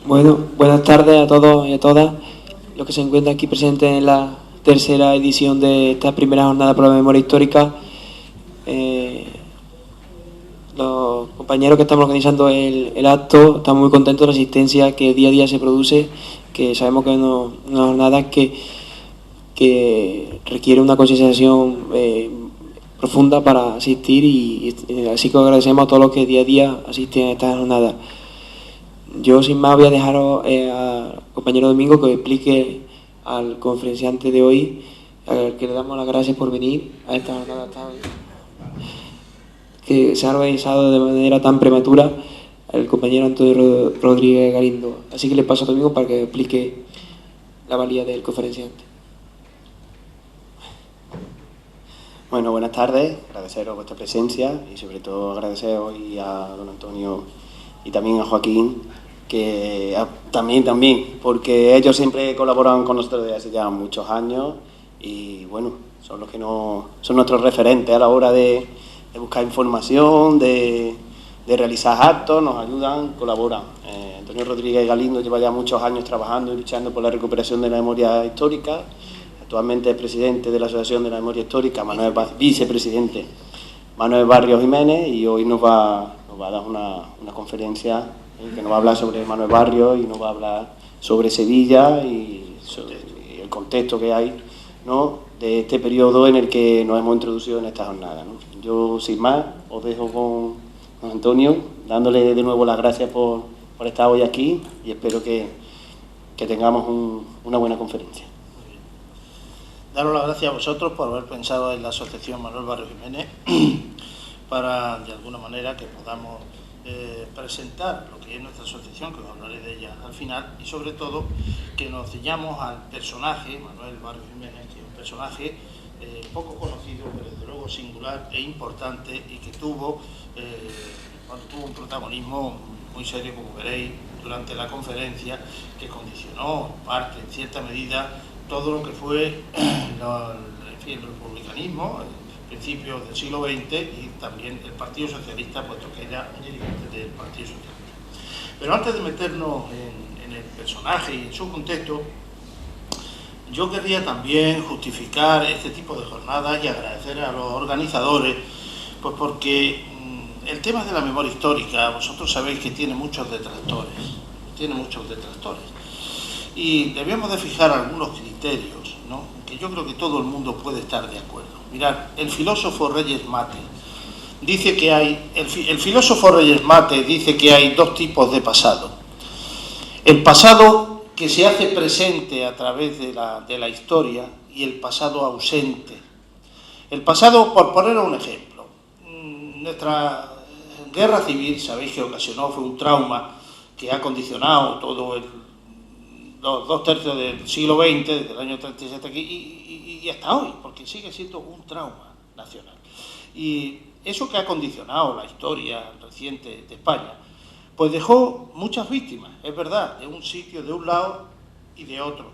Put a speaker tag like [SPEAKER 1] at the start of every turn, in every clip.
[SPEAKER 1] Bueno, buenas tardes a todos y a todas los que se encuentran aquí presentes en la tercera edición de esta primera jornada por la memoria histórica. Los compañeros que estamos organizando el acto estamos muy contentos de la asistencia que día a día se produce, que sabemos que es una jornada que requiere una concienciación profunda para asistir y así que agradecemos a todos los que día a día asisten a esta jornada. Yo sin más voy a dejar al compañero Domingo que explique al conferenciante de hoy, al que le damos las gracias por venir a esta jornada que se ha organizado de manera tan prematura, el compañero Antonio Rodríguez Galindo. Así que le paso a Domingo para que explique la valía del conferenciante.
[SPEAKER 2] Bueno, buenas tardes, agradeceros vuestra presencia y sobre todo agradecer hoy a don Antonio y también a Joaquín, que también, porque ellos siempre colaboran con nosotros desde hace ya muchos años y bueno, son los que son nuestros referentes a la hora de buscar información, de realizar actos, nos ayudan, colaboran. Antonio Rodríguez Galindo lleva ya muchos años trabajando y luchando por la recuperación de la memoria histórica. Actualmente es presidente de la Asociación de la Memoria Histórica, vicepresidente Manuel Barrios Jiménez, y hoy nos va a dar una conferencia que nos va a hablar sobre Manuel Barrios y nos va a hablar sobre Sevilla y sobre el contexto que hay, ¿no?, de este periodo en el que nos hemos introducido en esta jornada, ¿no? Yo, sin más, os dejo con Antonio, dándole de nuevo las gracias por estar hoy aquí y espero que tengamos una buena conferencia.
[SPEAKER 3] Daros las gracias a vosotros por haber pensado en la Asociación Manuel Barrios Jiménez para, de alguna manera, que podamos presentar lo que es nuestra asociación, que os hablaré de ella al final, y sobre todo que nos ciñamos al personaje, Manuel Barrios Jiménez, que es un personaje poco conocido, pero desde luego singular e importante, y que tuvo un protagonismo muy serio, como veréis, durante la conferencia, que condicionó, parte, en cierta medida, todo lo que fue el republicanismo, principios del siglo XX, y también el Partido Socialista, puesto que era un dirigente del Partido Socialista. Pero antes de meternos en el personaje y en su contexto, yo querría también justificar este tipo de jornadas y agradecer a los organizadores, pues porque el tema de la memoria histórica, vosotros sabéis que tiene muchos detractores, y debemos de fijar algunos criterios, ¿no?, que yo creo que todo el mundo puede estar de acuerdo. Mirad, el filósofo Reyes Mate dice que hay, el filósofo Reyes Mate dice que hay dos tipos de pasado. El pasado que se hace presente a través de la historia y el pasado ausente. El pasado, por poner un ejemplo, nuestra guerra civil, sabéis que ocasionó, fue un trauma que ha condicionado todo los 2/3 del siglo XX, desde el año 37 aquí, y hasta hoy, porque sigue siendo un trauma nacional. Y eso que ha condicionado la historia reciente de España, pues dejó muchas víctimas, es verdad, de un sitio, de un lado y de otro.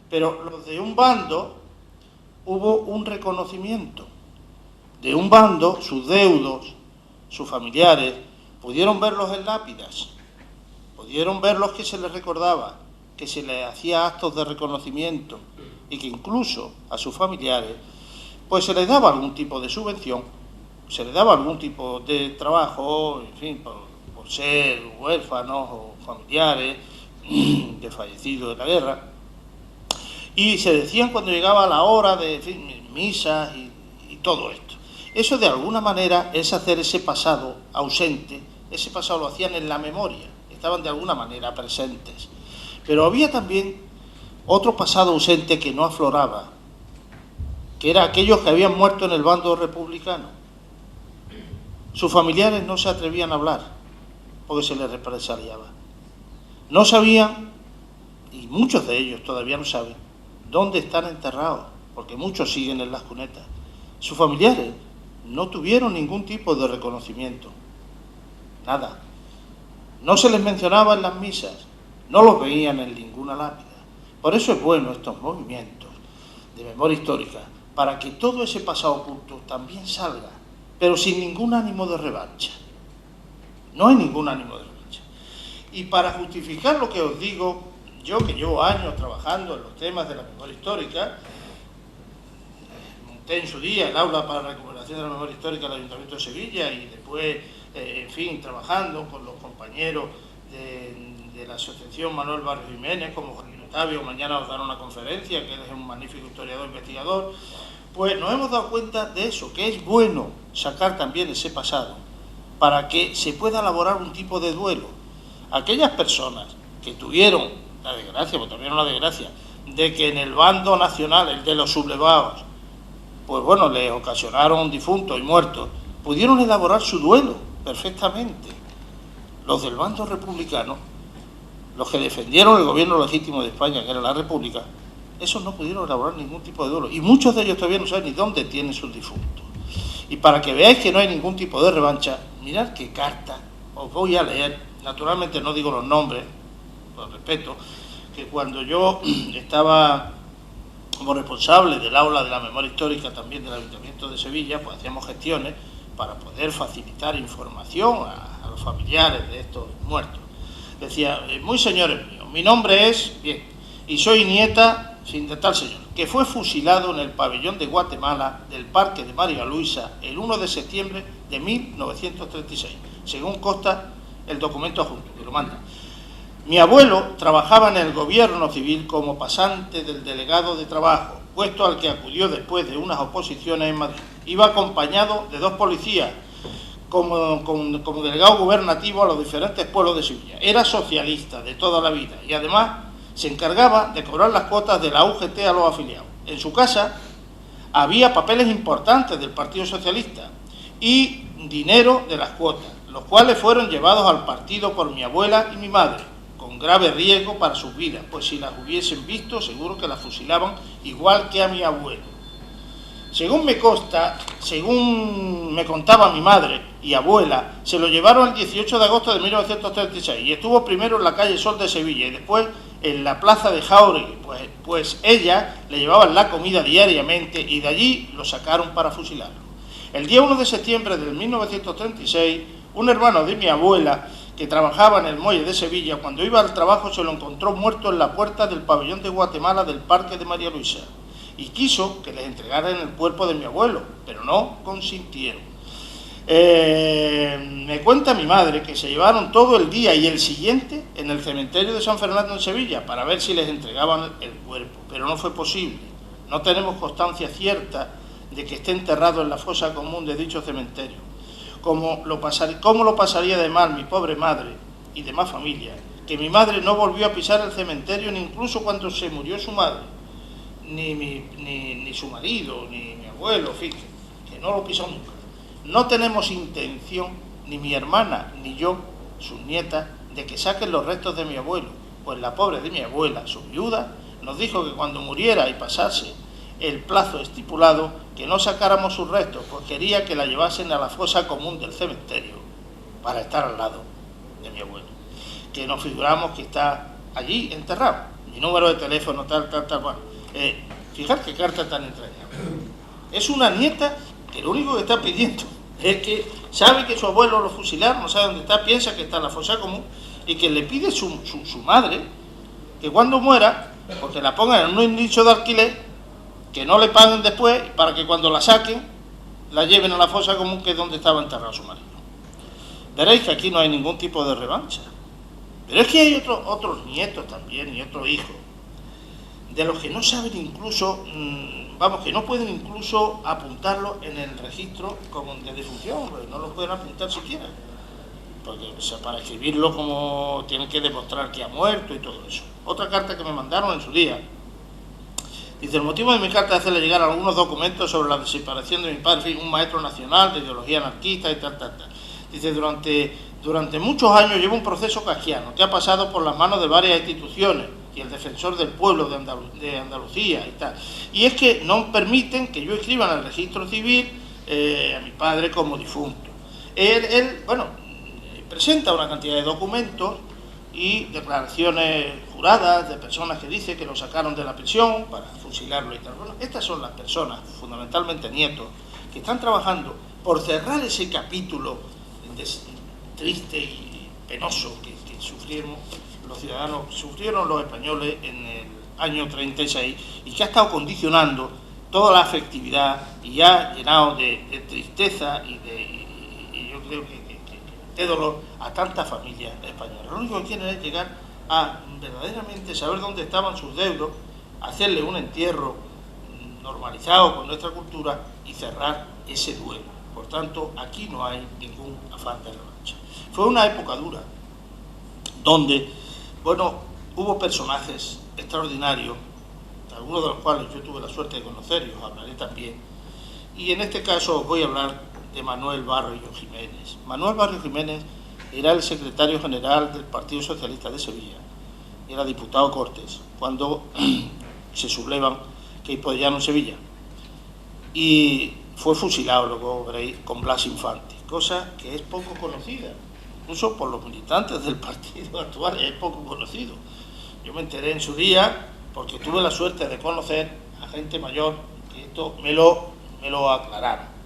[SPEAKER 3] Pero los de un bando hubo un reconocimiento. De un bando, sus deudos, sus familiares, pudieron verlos en lápidas, pudieron verlos que se les recordaba, que se les hacía actos de reconocimiento y que incluso a sus familiares pues se les daba algún tipo de subvención, se les daba algún tipo de trabajo, en fin, por ser huérfanos o familiares de fallecidos de la guerra, y se decían cuando llegaba la hora de, en fin, misas y todo esto. Eso de alguna manera es hacer ese pasado ausente, ese pasado lo hacían en la memoria, estaban de alguna manera presentes. Pero había también otro pasado ausente que no afloraba, que era aquellos que habían muerto en el bando republicano. Sus familiares no se atrevían a hablar porque se les represaliaba. No sabían, y muchos de ellos todavía no saben, dónde están enterrados, porque muchos siguen en las cunetas. Sus familiares no tuvieron ningún tipo de reconocimiento, nada. No se les mencionaba en las misas, no los veían en ninguna lápida. Por eso es bueno estos movimientos de memoria histórica, para que todo ese pasado oculto también salga, pero sin ningún ánimo de revancha. No hay ningún ánimo de revancha. Y para justificar lo que os digo, yo que llevo años trabajando en los temas de la memoria histórica, monté en su día el aula para la recuperación de la memoria histórica del Ayuntamiento de Sevilla y después, en fin, trabajando con los compañeros de la Asociación Manuel Barrio Jiménez, como Joaquín Octavio, mañana os dará una conferencia, que él es un magnífico historiador e investigador, pues nos hemos dado cuenta de eso, que es bueno sacar también ese pasado para que se pueda elaborar un tipo de duelo. Aquellas personas que tuvieron la desgracia, porque también una desgracia, de que en el bando nacional, el de los sublevados, pues bueno, les ocasionaron difuntos y muertos, pudieron elaborar su duelo perfectamente. Los del bando republicano, los que defendieron el gobierno legítimo de España, que era la República, esos no pudieron elaborar ningún tipo de duelo. Y muchos de ellos todavía no saben ni dónde tienen sus difuntos. Y para que veáis que no hay ningún tipo de revancha, mirad qué carta os voy a leer. Naturalmente no digo los nombres, por respeto, que cuando yo estaba como responsable del aula de la memoria histórica también del Ayuntamiento de Sevilla, pues hacíamos gestiones para poder facilitar información a los familiares de estos muertos. Decía, muy señores míos, mi nombre es, bien, y soy nieta, sin de tal señor, que fue fusilado en el pabellón de Guatemala del Parque de María Luisa el 1 de septiembre de 1936, según consta el documento adjunto, que lo manda. Mi abuelo trabajaba en el gobierno civil como pasante del delegado de trabajo, puesto al que acudió después de unas oposiciones en Madrid. Iba acompañado de 2 policías como delegado gubernativo a los diferentes pueblos de Sevilla. Era socialista de toda la vida y además se encargaba de cobrar las cuotas de la UGT a los afiliados. En su casa había papeles importantes del Partido Socialista y dinero de las cuotas, los cuales fueron llevados al partido por mi abuela y mi madre, con grave riesgo para sus vidas, pues si las hubiesen visto seguro que las fusilaban igual que a mi abuelo. Según me consta, según me contaba mi madre y abuela, se lo llevaron el 18 de agosto de 1936 y estuvo primero en la calle Sol de Sevilla y después en la plaza de Jáuregui, pues ella le llevaban la comida diariamente y de allí lo sacaron para fusilarlo. El día 1 de septiembre de 1936, un hermano de mi abuela, que trabajaba en el muelle de Sevilla, cuando iba al trabajo se lo encontró muerto en la puerta del pabellón de Guatemala del Parque de María Luisa y quiso que les entregaran el cuerpo de mi abuelo, pero no consintieron. Me cuenta mi madre que se llevaron todo el día y el siguiente en el cementerio de San Fernando en Sevilla para ver si les entregaban el cuerpo, pero no fue posible. No tenemos constancia cierta de que esté enterrado en la fosa común de dicho cementerio. ¿Cómo lo pasaría de mal mi pobre madre y demás familia? Que mi madre no volvió a pisar el cementerio ni incluso cuando se murió su madre, ni su marido, ni mi abuelo, fíjate, que no lo pisó nunca. No tenemos intención, ni mi hermana ni yo, sus nietas, de que saquen los restos de mi abuelo, pues la pobre de mi abuela, su viuda, nos dijo que cuando muriera y pasase el plazo estipulado, que no sacáramos sus restos, pues quería que la llevasen a la fosa común del cementerio para estar al lado de mi abuelo, que nos figuramos que está allí enterrado. Mi número de teléfono, tal, bueno. Fijad qué carta tan entrañable. Es una nieta que lo único que está pidiendo es que sabe que su abuelo lo fusilaron, no sabe dónde está, piensa que está en la fosa común y que le pide su madre que cuando muera, porque la pongan en un nicho de alquiler, que no le paguen después para que cuando la saquen la lleven a la fosa común, que es donde estaba enterrado su marido. Veréis que aquí no hay ningún tipo de revancha. Pero es que hay otros nietos también y otros hijos, de los que no saben incluso, que no pueden incluso apuntarlo en el registro como de defunción, pues no lo pueden apuntar siquiera, porque o sea, para escribirlo como tienen que demostrar que ha muerto y todo eso. Otra carta que me mandaron en su día, dice, el motivo de mi carta es hacerle llegar algunos documentos sobre la desaparición de mi padre, un maestro nacional de ideología anarquista y tal. Dice, durante muchos años lleva un proceso kafkiano que ha pasado por las manos de varias instituciones y el defensor del pueblo de Andalucía y tal. Y es que no permiten que yo escriba en el registro civil a mi padre como difunto. Él presenta una cantidad de documentos y declaraciones juradas de personas que dicen que lo sacaron de la prisión para fusilarlo y tal. Bueno, estas son las personas, fundamentalmente nietos, que están trabajando por cerrar ese capítulo triste y penoso que sufrieron los españoles en el año 36 y que ha estado condicionando toda la afectividad y ha llenado de tristeza y yo creo que de dolor a tantas familias españolas. Lo único que quieren es llegar a verdaderamente saber dónde estaban sus deudos, hacerle un entierro normalizado con nuestra cultura y cerrar ese duelo. Por tanto, aquí no hay ningún afán de revancha. Fue una época dura, donde, bueno, hubo personajes extraordinarios, algunos de los cuales yo tuve la suerte de conocer y os hablaré también. Y en este caso os voy a hablar de Manuel Barrio Jiménez. Manuel Barrio Jiménez era el secretario general del Partido Socialista de Sevilla, era diputado Cortes, cuando se sublevan Queipo de Llano en Sevilla, y fue fusilado, luego veréis, con Blas Infante, cosa que es poco conocida, incluso por los militantes del partido actual es poco conocido. Yo me enteré en su día porque tuve la suerte de conocer a gente mayor que esto me lo aclararon.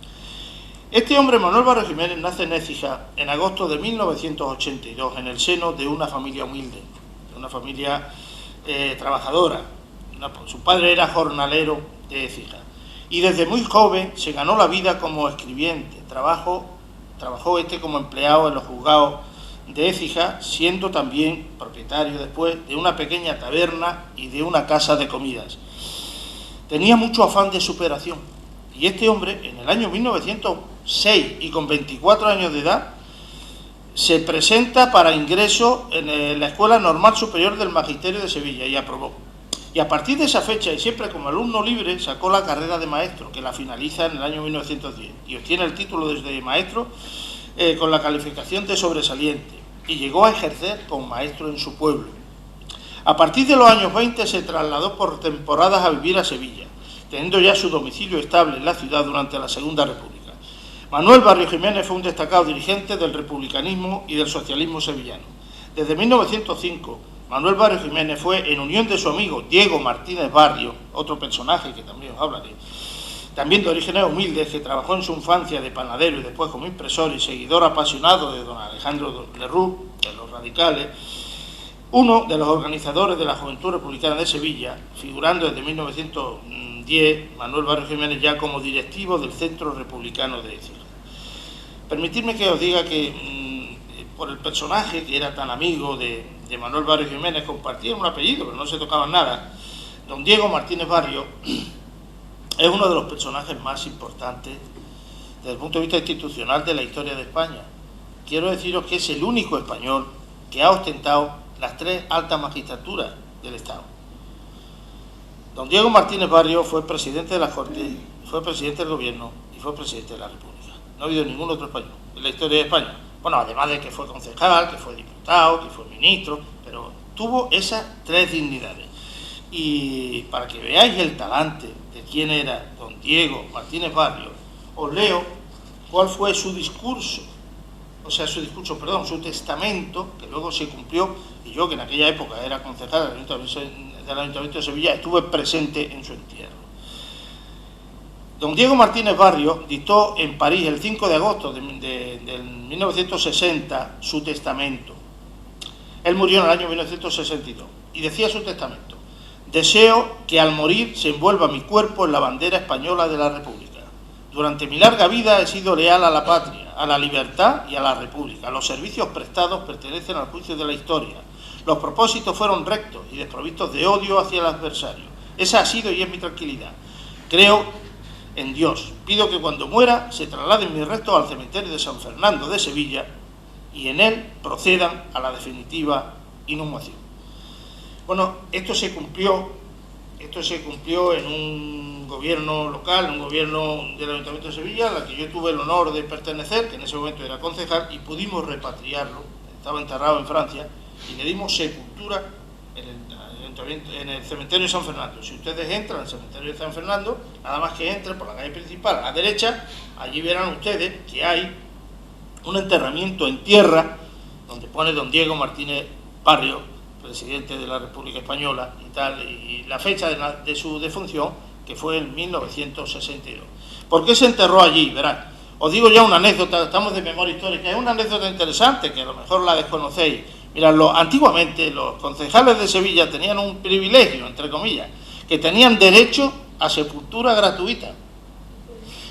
[SPEAKER 3] Este hombre, Manuel Barrio Jiménez, nace en Écija en agosto de 1982, en el seno de una familia humilde, de una familia trabajadora. Su padre era jornalero de Écija y desde muy joven se ganó la vida como escribiente. Trabajó como empleado en los juzgados de Écija, siendo también propietario después de una pequeña taberna y de una casa de comidas. Tenía mucho afán de superación y este hombre, en el año 1906 y con 24 años de edad, se presenta para ingreso en la Escuela Normal Superior del Magisterio de Sevilla y aprobó. Y a partir de esa fecha, y siempre como alumno libre, sacó la carrera de maestro, que la finaliza en el año 1910, y obtiene el título de maestro con la calificación de sobresaliente, y llegó a ejercer como maestro en su pueblo. A partir de los años 20 se trasladó por temporadas a vivir a Sevilla, teniendo ya su domicilio estable en la ciudad durante la Segunda República. Manuel Barrio Jiménez fue un destacado dirigente del republicanismo y del socialismo sevillano. Desde 1905, Manuel Barrio Jiménez fue, en unión de su amigo Diego Martínez Barrio, otro personaje que también os hablaré, también de orígenes humildes, que trabajó en su infancia de panadero y después como impresor y seguidor apasionado de don Alejandro Lerroux, de los radicales, uno de los organizadores de la Juventud Republicana de Sevilla, figurando desde 1910, Manuel Barrio Jiménez ya como directivo del Centro Republicano de Écija. Permitidme que os diga que por el personaje que era tan amigo de Manuel Barrio Jiménez, compartían un apellido, pero no se tocaban nada. Don Diego Martínez Barrio es uno de los personajes más importantes desde el punto de vista institucional de la historia de España. Quiero deciros que es el único español que ha ostentado las tres altas magistraturas del Estado. Don Diego Martínez Barrio fue presidente de las Cortes, fue presidente del Gobierno y fue presidente de la República. No ha habido ningún otro español en la historia de España. Bueno, además de que fue concejal, que fue diputado, que fue ministro, pero tuvo esas tres dignidades. Y para que veáis el talante de quién era don Diego Martínez Barrio, os leo cuál fue su discurso, su testamento, que luego se cumplió, y yo, que en aquella época era concejal del Ayuntamiento de Sevilla, estuve presente en su entierro. Don Diego Martínez Barrio dictó en París el 5 de agosto de 1960 su testamento. Él murió en el año 1962 y decía su testamento: deseo que al morir se envuelva mi cuerpo en la bandera española de la República. Durante mi larga vida he sido leal a la patria, a la libertad y a la República. Los servicios prestados pertenecen al juicio de la historia. Los propósitos fueron rectos y desprovistos de odio hacia el adversario. Esa ha sido y es mi tranquilidad. Creo en Dios. Pido que cuando muera se trasladen mis restos al cementerio de San Fernando de Sevilla y en él procedan a la definitiva inhumación. Bueno, esto se cumplió en un gobierno local, en un gobierno del Ayuntamiento de Sevilla, a la que yo tuve el honor de pertenecer, que en ese momento era concejal, y pudimos repatriarlo. Estaba enterrado en Francia y le dimos sepultura en el cementerio de San Fernando. Si ustedes entran al cementerio de San Fernando, nada más que entren por la calle principal a la derecha, allí verán ustedes que hay un enterramiento en tierra donde pone don Diego Martínez Barrio, presidente de la República Española y tal, y la fecha de su defunción, que fue en 1962. ¿Por qué se enterró allí? Verán, os digo ya una anécdota, estamos de memoria histórica, es una anécdota interesante que a lo mejor la desconocéis. Mirad, antiguamente los concejales de Sevilla tenían un privilegio, entre comillas, que tenían derecho a sepultura gratuita.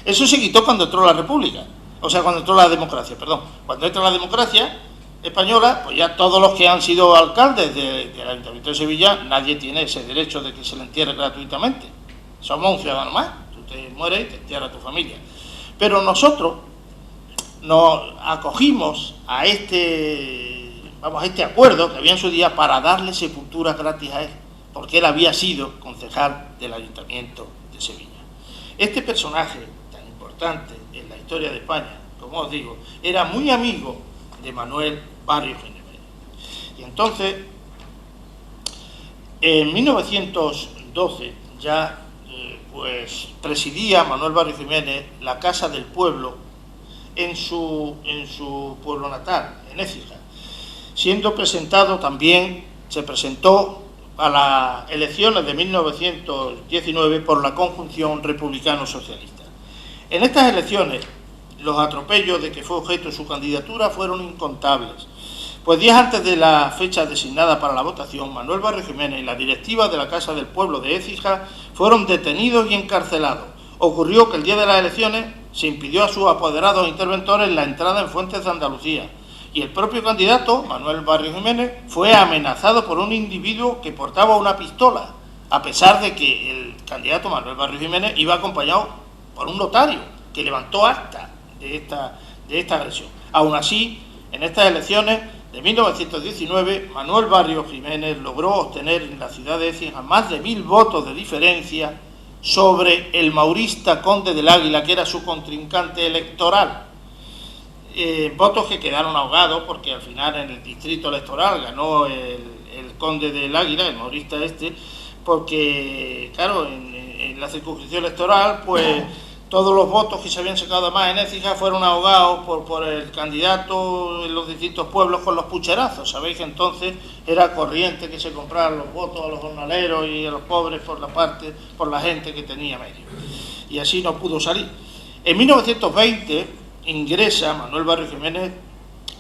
[SPEAKER 3] Eso se quitó cuando entró la República, o sea, cuando entró la democracia, perdón. Cuando entra la democracia española, pues ya todos los que han sido alcaldes del Ayuntamiento de Sevilla, nadie tiene ese derecho de que se le entierre gratuitamente. Somos un ciudadano más, tú te mueres y te entierra tu familia. Pero nosotros nos acogimos a este acuerdo que había en su día para darle sepultura gratis a él, porque él había sido concejal del Ayuntamiento de Sevilla. Este personaje tan importante en la historia de España, como os digo, era muy amigo de Manuel Barrios Jiménez. Y entonces, en 1912 ya pues presidía Manuel Barrios Jiménez la Casa del Pueblo en su pueblo natal, en Écija, siendo presentado también, se presentó a las elecciones de 1919 por la conjunción republicano-socialista. En estas elecciones, los atropellos de que fue objeto su candidatura fueron incontables, pues días antes de la fecha designada para la votación, Manuel Barrios Jiménez y la directiva de la Casa del Pueblo de Écija fueron detenidos y encarcelados. Ocurrió que el día de las elecciones se impidió a sus apoderados e interventores la entrada en Fuentes de Andalucía, y el propio candidato, Manuel Barrios Jiménez, fue amenazado por un individuo que portaba una pistola, a pesar de que el candidato Manuel Barrios Jiménez iba acompañado por un notario que levantó acta de esta agresión. Aún así, en estas elecciones de 1919, Manuel Barrios Jiménez logró obtener en la ciudad de Écija más de 1000 votos de diferencia sobre el maurista conde del Águila, que era su contrincante electoral. Votos que quedaron ahogados porque al final en el distrito electoral ganó el conde del Águila, el maurista porque claro, en la circunscripción electoral pues todos los votos que se habían sacado además en Écija fueron ahogados por el candidato en los distintos pueblos con los pucherazos. Sabéis que entonces era corriente que se compraran los votos a los jornaleros y a los pobres por la gente que tenía medio. Y así no pudo salir. En 1920 ingresa Manuel Barrios Jiménez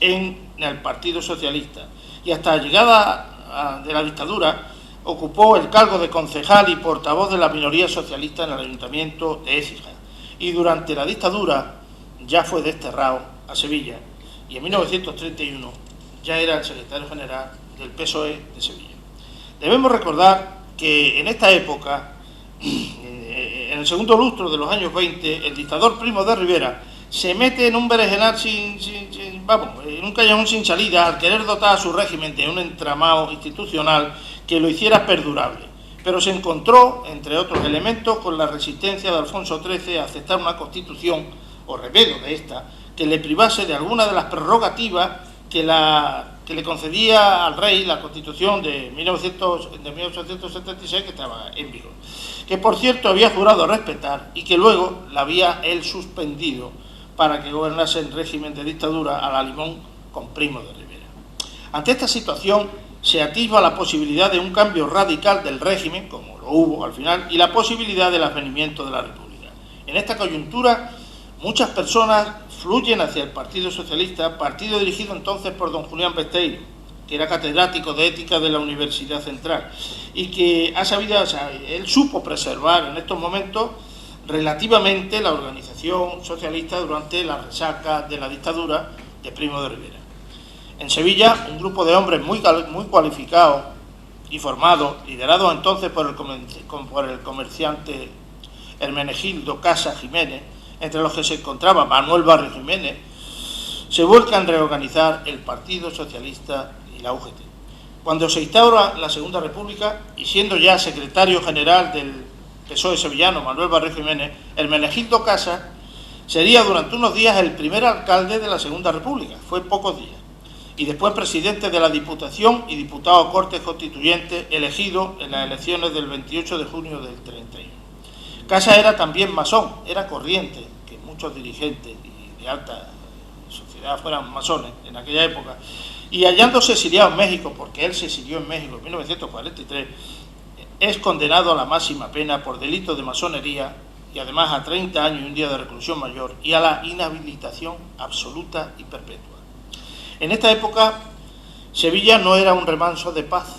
[SPEAKER 3] en el Partido Socialista y hasta la llegada de la dictadura ocupó el cargo de concejal y portavoz de la minoría socialista en el Ayuntamiento de Écija. Y durante la dictadura ya fue desterrado a Sevilla y en 1931 ya era el secretario general del PSOE de Sevilla. Debemos recordar que en esta época, en el segundo lustro de los años 20, el dictador Primo de Rivera se mete en un berenjenal en un callejón sin salida al querer dotar a su régimen de un entramado institucional que lo hiciera perdurable. Pero se encontró, entre otros elementos, con la resistencia de Alfonso XIII a aceptar una constitución, o remedio de esta, que le privase de alguna de las prerrogativas que le concedía al rey la constitución de 1876 que estaba en vigor, que por cierto había jurado respetar y que luego la había él suspendido para que gobernase en régimen de dictadura a la limón con Primo de Rivera. Ante esta situación se atisba la posibilidad de un cambio radical del régimen, como lo hubo al final, y la posibilidad del advenimiento de la República. En esta coyuntura, muchas personas fluyen hacia el Partido Socialista, partido dirigido entonces por don Julián Besteiro, que era catedrático de Ética de la Universidad Central, y que él supo preservar en estos momentos relativamente la organización socialista durante la resaca de la dictadura de Primo de Rivera. En Sevilla, un grupo de hombres muy cualificados y formados, liderados entonces por el comerciante Hermenegildo Casa Jiménez, entre los que se encontraba Manuel Barrios Jiménez, se vuelcan a reorganizar el Partido Socialista y la UGT. Cuando se instaura la Segunda República, y siendo ya secretario general del PSOE sevillano Manuel Barrios Jiménez, Hermenegildo Casa sería durante unos días el primer alcalde de la Segunda República, fue pocos días, y después presidente de la Diputación y diputado a Cortes Constituyentes elegido en las elecciones del 28 de junio del 31. Casa era también masón, era corriente que muchos dirigentes de alta sociedad fueran masones en aquella época, y hallándose exiliado en México, porque él se exilió en México en 1943, es condenado a la máxima pena por delito de masonería y además a 30 años y un día de reclusión mayor y a la inhabilitación absoluta y perpetua. En esta época Sevilla no era un remanso de paz.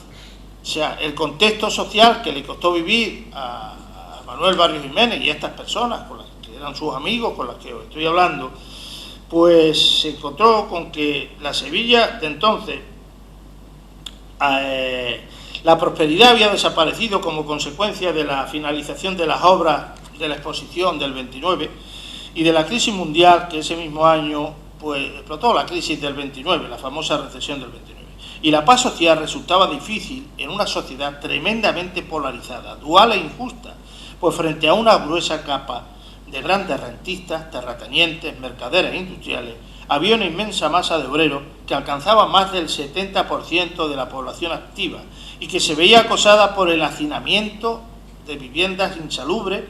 [SPEAKER 3] O sea, el contexto social que le costó vivir a Manuel Barrios Jiménez y a estas personas, con las que eran sus amigos, con las que os estoy hablando, pues se encontró con que la Sevilla de entonces, la prosperidad había desaparecido como consecuencia de la finalización de las obras de la exposición del 29 y de la crisis mundial que ese mismo año pues explotó, la crisis del 29, la famosa recesión del 29. Y la paz social resultaba difícil en una sociedad tremendamente polarizada, dual e injusta, pues frente a una gruesa capa de grandes rentistas, terratenientes, mercaderes e industriales, había una inmensa masa de obreros que alcanzaba más del 70% de la población activa y que se veía acosada por el hacinamiento de viviendas insalubres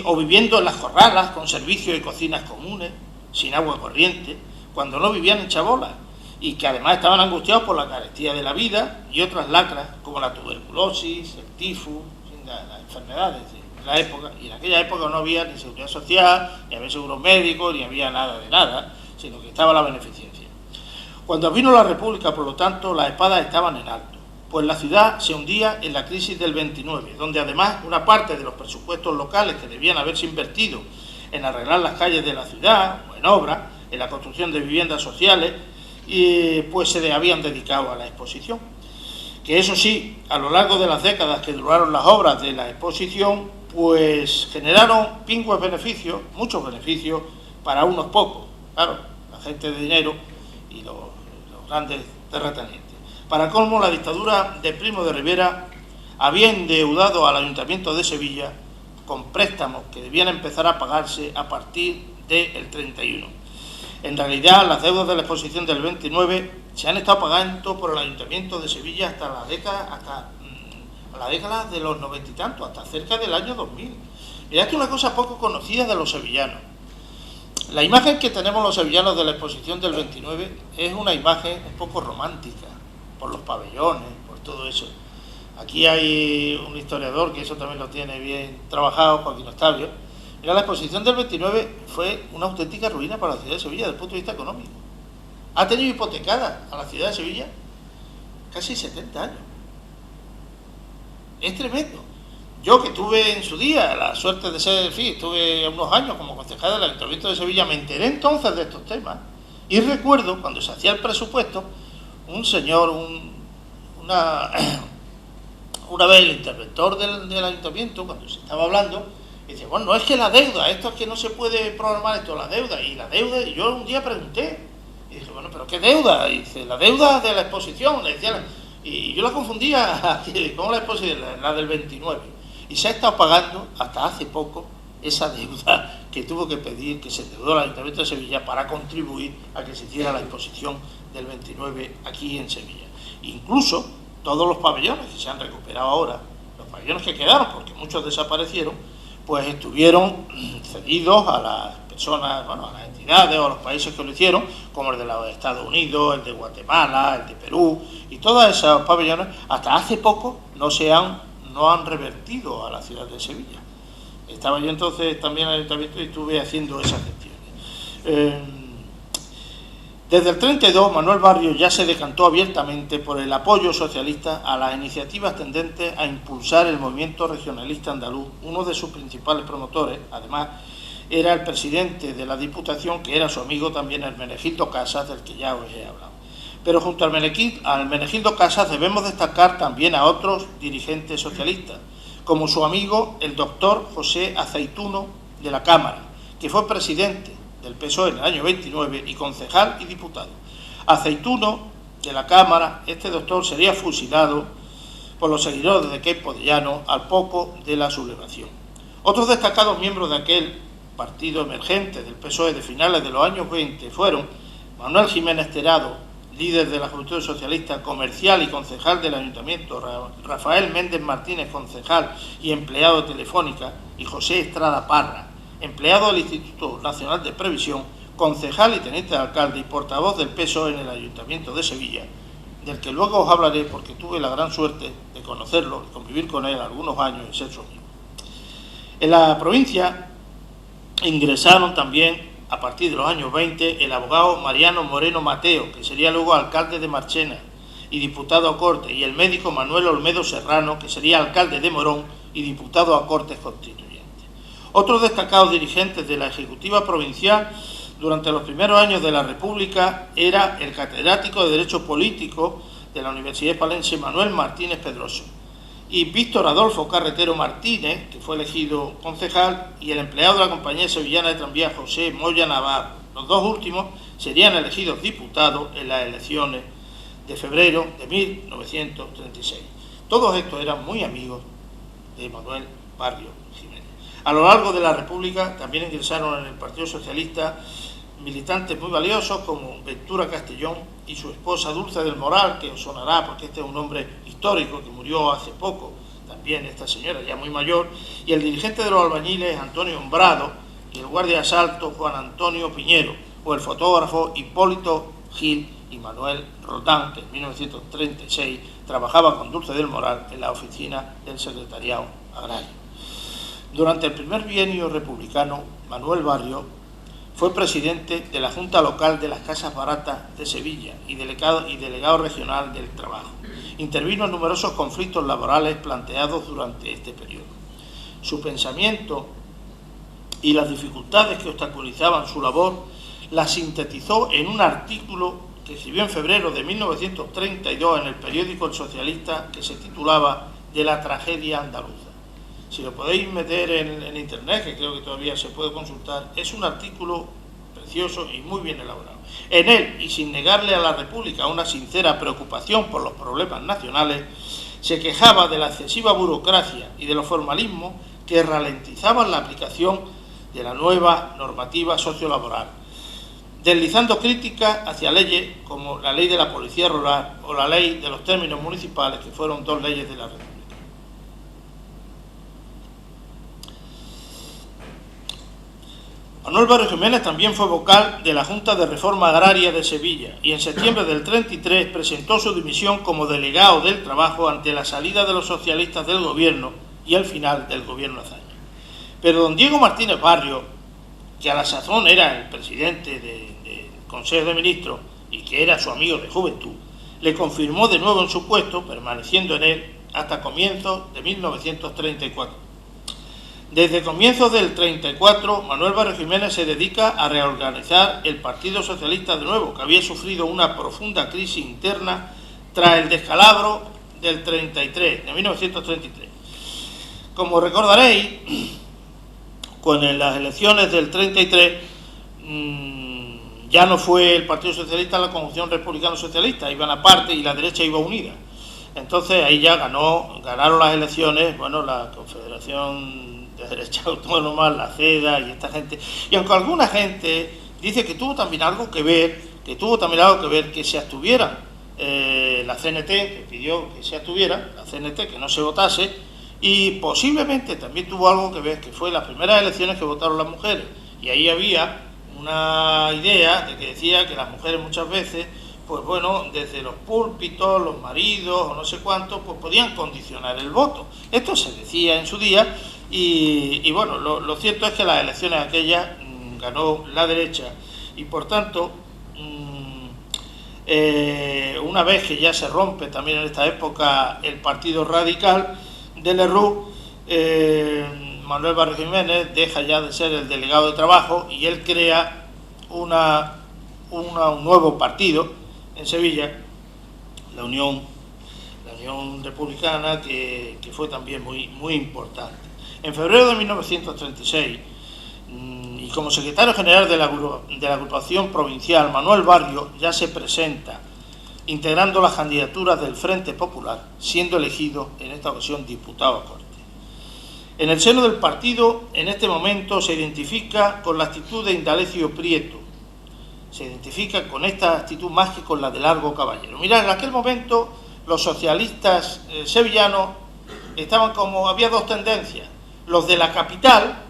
[SPEAKER 3] o viviendo en las corralas con servicios y cocinas comunes, sin agua corriente, cuando no vivían en chabolas, y que además estaban angustiados por la carestía de la vida y otras lacras como la tuberculosis, el tifus, las enfermedades de la época. Y en aquella época no había ni seguridad social, ni había seguros médicos, ni había nada de nada, sino que estaba la beneficencia. Cuando vino la República, por lo tanto, las espadas estaban en alto, pues la ciudad se hundía en la crisis del 29, donde además una parte de los presupuestos locales que debían haberse invertido en arreglar las calles de la ciudad, o en obras, en la construcción de viviendas sociales, pues se habían dedicado a la exposición. Que eso sí, a lo largo de las décadas que duraron las obras de la exposición, pues generaron pingües beneficios, muchos beneficios, para unos pocos, claro, la gente de dinero y los grandes terratenientes. Para colmo, la dictadura de Primo de Rivera había endeudado al Ayuntamiento de Sevilla con préstamos que debían empezar a pagarse a partir del 31. En realidad, las deudas de la exposición del 29 se han estado pagando por el Ayuntamiento de Sevilla hasta la década de los 90 y tantos, hasta cerca del año 2000. Mirad que una cosa poco conocida de los sevillanos. La imagen que tenemos los sevillanos de la exposición del 29 es una imagen un poco romántica, por los pabellones, por todo eso. Aquí hay un historiador que eso también lo tiene bien trabajado, Joaquín Octavio. Mira, la exposición del 29 fue una auténtica ruina para la ciudad de Sevilla desde el punto de vista económico. Ha tenido hipotecada a la ciudad de Sevilla casi 70 años. Es tremendo. Yo, que tuve en su día la suerte de ser, en fin, estuve unos años como concejal del Ayuntamiento de Sevilla, me enteré entonces de estos temas y recuerdo cuando se hacía el presupuesto, un señor, una vez el interventor del ayuntamiento, cuando se estaba hablando, dice, bueno, no es que la deuda, esto es que no se puede programar esto, la deuda, y yo un día pregunté, y dije, bueno, ¿pero qué deuda? Y dice, la deuda de la exposición, le decía, y yo la confundía con la exposición, la del 29, y se ha estado pagando hasta hace poco esa deuda que tuvo que pedir, que se endeudó el Ayuntamiento de Sevilla para contribuir a que se hiciera la exposición del 29 aquí en Sevilla. Incluso todos los pabellones que se han recuperado ahora, los pabellones que quedaron, porque muchos desaparecieron, pues estuvieron cedidos a las personas, bueno, a las entidades o a los países que lo hicieron, como el de los Estados Unidos, el de Guatemala, el de Perú, y todos esos pabellones, hasta hace poco no han revertido a la ciudad de Sevilla. Estaba yo entonces también en el ayuntamiento y estuve haciendo esas gestiones. Desde el 32, Manuel Barrios ya se decantó abiertamente por el apoyo socialista a las iniciativas tendentes a impulsar el movimiento regionalista andaluz. Uno de sus principales promotores, además, era el presidente de la Diputación, que era su amigo también, Hermenegildo Casas, del que ya os he hablado. Pero junto al Hermenegildo Casas debemos destacar también a otros dirigentes socialistas, como su amigo el doctor José Aceituno de la Cámara, que fue presidente del PSOE en el año 29 y concejal y diputado. Aceituno de la Cámara, este doctor sería fusilado por los seguidores de Queipo de Llano al poco de la sublevación. Otros destacados miembros de aquel partido emergente del PSOE de finales de los años 20 fueron Manuel Jiménez Terado, líder de la Juventud Socialista, comercial y concejal del Ayuntamiento, Rafael Méndez Martínez, concejal y empleado de Telefónica, y José Estrada Parra, empleado del Instituto Nacional de Previsión, concejal y teniente de alcalde y portavoz del PSOE en el Ayuntamiento de Sevilla, del que luego os hablaré porque tuve la gran suerte de conocerlo y convivir con él algunos años y ser su amigo. En la provincia ingresaron también a partir de los años 20, el abogado Mariano Moreno Mateo, que sería luego alcalde de Marchena y diputado a Cortes, y el médico Manuel Olmedo Serrano, que sería alcalde de Morón y diputado a Cortes Constituyentes. Otros destacados dirigentes de la Ejecutiva Provincial durante los primeros años de la República era el catedrático de Derecho Político de la Universidad Hispalense Manuel Martínez Pedroso y Víctor Adolfo Carretero Martínez, que fue elegido concejal, y el empleado de la Compañía Sevillana de Tranvía José Moya Navarro. Los dos últimos serían elegidos diputados en las elecciones de febrero de 1936. Todos estos eran muy amigos de Manuel Barrio Jiménez. A lo largo de la República también ingresaron en el Partido Socialista militantes muy valiosos como Ventura Castellón y su esposa Dulce del Moral, que os sonará porque este es un hombre histórico que murió hace poco, también esta señora ya muy mayor, y el dirigente de los albañiles Antonio Hombrado y el guardia de asalto Juan Antonio Piñero, o el fotógrafo Hipólito Gil y Manuel Roldán, que en 1936 trabajaba con Dulce del Moral en la oficina del Secretariado Agrario. Durante el primer bienio republicano, Manuel Barrio fue presidente de la Junta Local de las Casas Baratas de Sevilla y delegado regional del trabajo. Intervino en numerosos conflictos laborales planteados durante este periodo. Su pensamiento y las dificultades que obstaculizaban su labor las sintetizó en un artículo que escribió en febrero de 1932 en el periódico El Socialista, que se titulaba De la tragedia andaluza. Si lo podéis meter en internet, que creo que todavía se puede consultar, es un artículo precioso y muy bien elaborado. En él, y sin negarle a la República una sincera preocupación por los problemas nacionales, se quejaba de la excesiva burocracia y de los formalismos que ralentizaban la aplicación de la nueva normativa sociolaboral, deslizando críticas hacia leyes como la ley de la policía rural o la ley de los términos municipales, que fueron dos leyes de la República. Manuel Barrio Jiménez también fue vocal de la Junta de Reforma Agraria de Sevilla y en septiembre del 33 presentó su dimisión como delegado del trabajo ante la salida de los socialistas del gobierno y el final del gobierno Azaña. Pero don Diego Martínez Barrio, que a la sazón era el presidente del Consejo de Ministros y que era su amigo de juventud, le confirmó de nuevo en su puesto, permaneciendo en él hasta comienzos de 1934. Desde comienzos del 34, Manuel Barrio Jiménez se dedica a reorganizar el Partido Socialista de nuevo, que había sufrido una profunda crisis interna tras el descalabro del 33, de 1933. Como recordaréis, con las elecciones del 33 ya no fue el Partido Socialista la conjunción republicano-socialista, iban aparte y la derecha iba unida. Entonces ahí ya ganaron las elecciones, bueno, la Confederación de Derecha Autónoma, la CEDA y esta gente. Y aunque alguna gente dice que tuvo también algo que ver, que se abstuviera la CNT, que pidió que se abstuviera, la CNT, que no se votase, y posiblemente también tuvo algo que ver, que fue las primeras elecciones que votaron las mujeres. Y ahí había una idea de que decía que las mujeres muchas veces, pues bueno, desde los púlpitos, los maridos o no sé cuántos, pues podían condicionar el voto. Esto se decía en su día y bueno, lo cierto es que las elecciones aquellas ganó la derecha y por tanto, una vez que ya se rompe también en esta época el Partido Radical de Lerroux, Manuel Barrio Jiménez deja ya de ser el delegado de trabajo y él crea un nuevo partido en Sevilla, la Unión Republicana, que fue también muy importante. En febrero de 1936, y como secretario general de la agrupación provincial, Manuel Barrio ya se presenta integrando las candidaturas del Frente Popular, siendo elegido en esta ocasión diputado a Cortes. En el seno del partido, en este momento, se identifica con la actitud de Indalecio Prieto, se identifica con esta actitud más que con la de Largo Caballero. Mirad, en aquel momento los socialistas sevillanos había dos tendencias. Los de la capital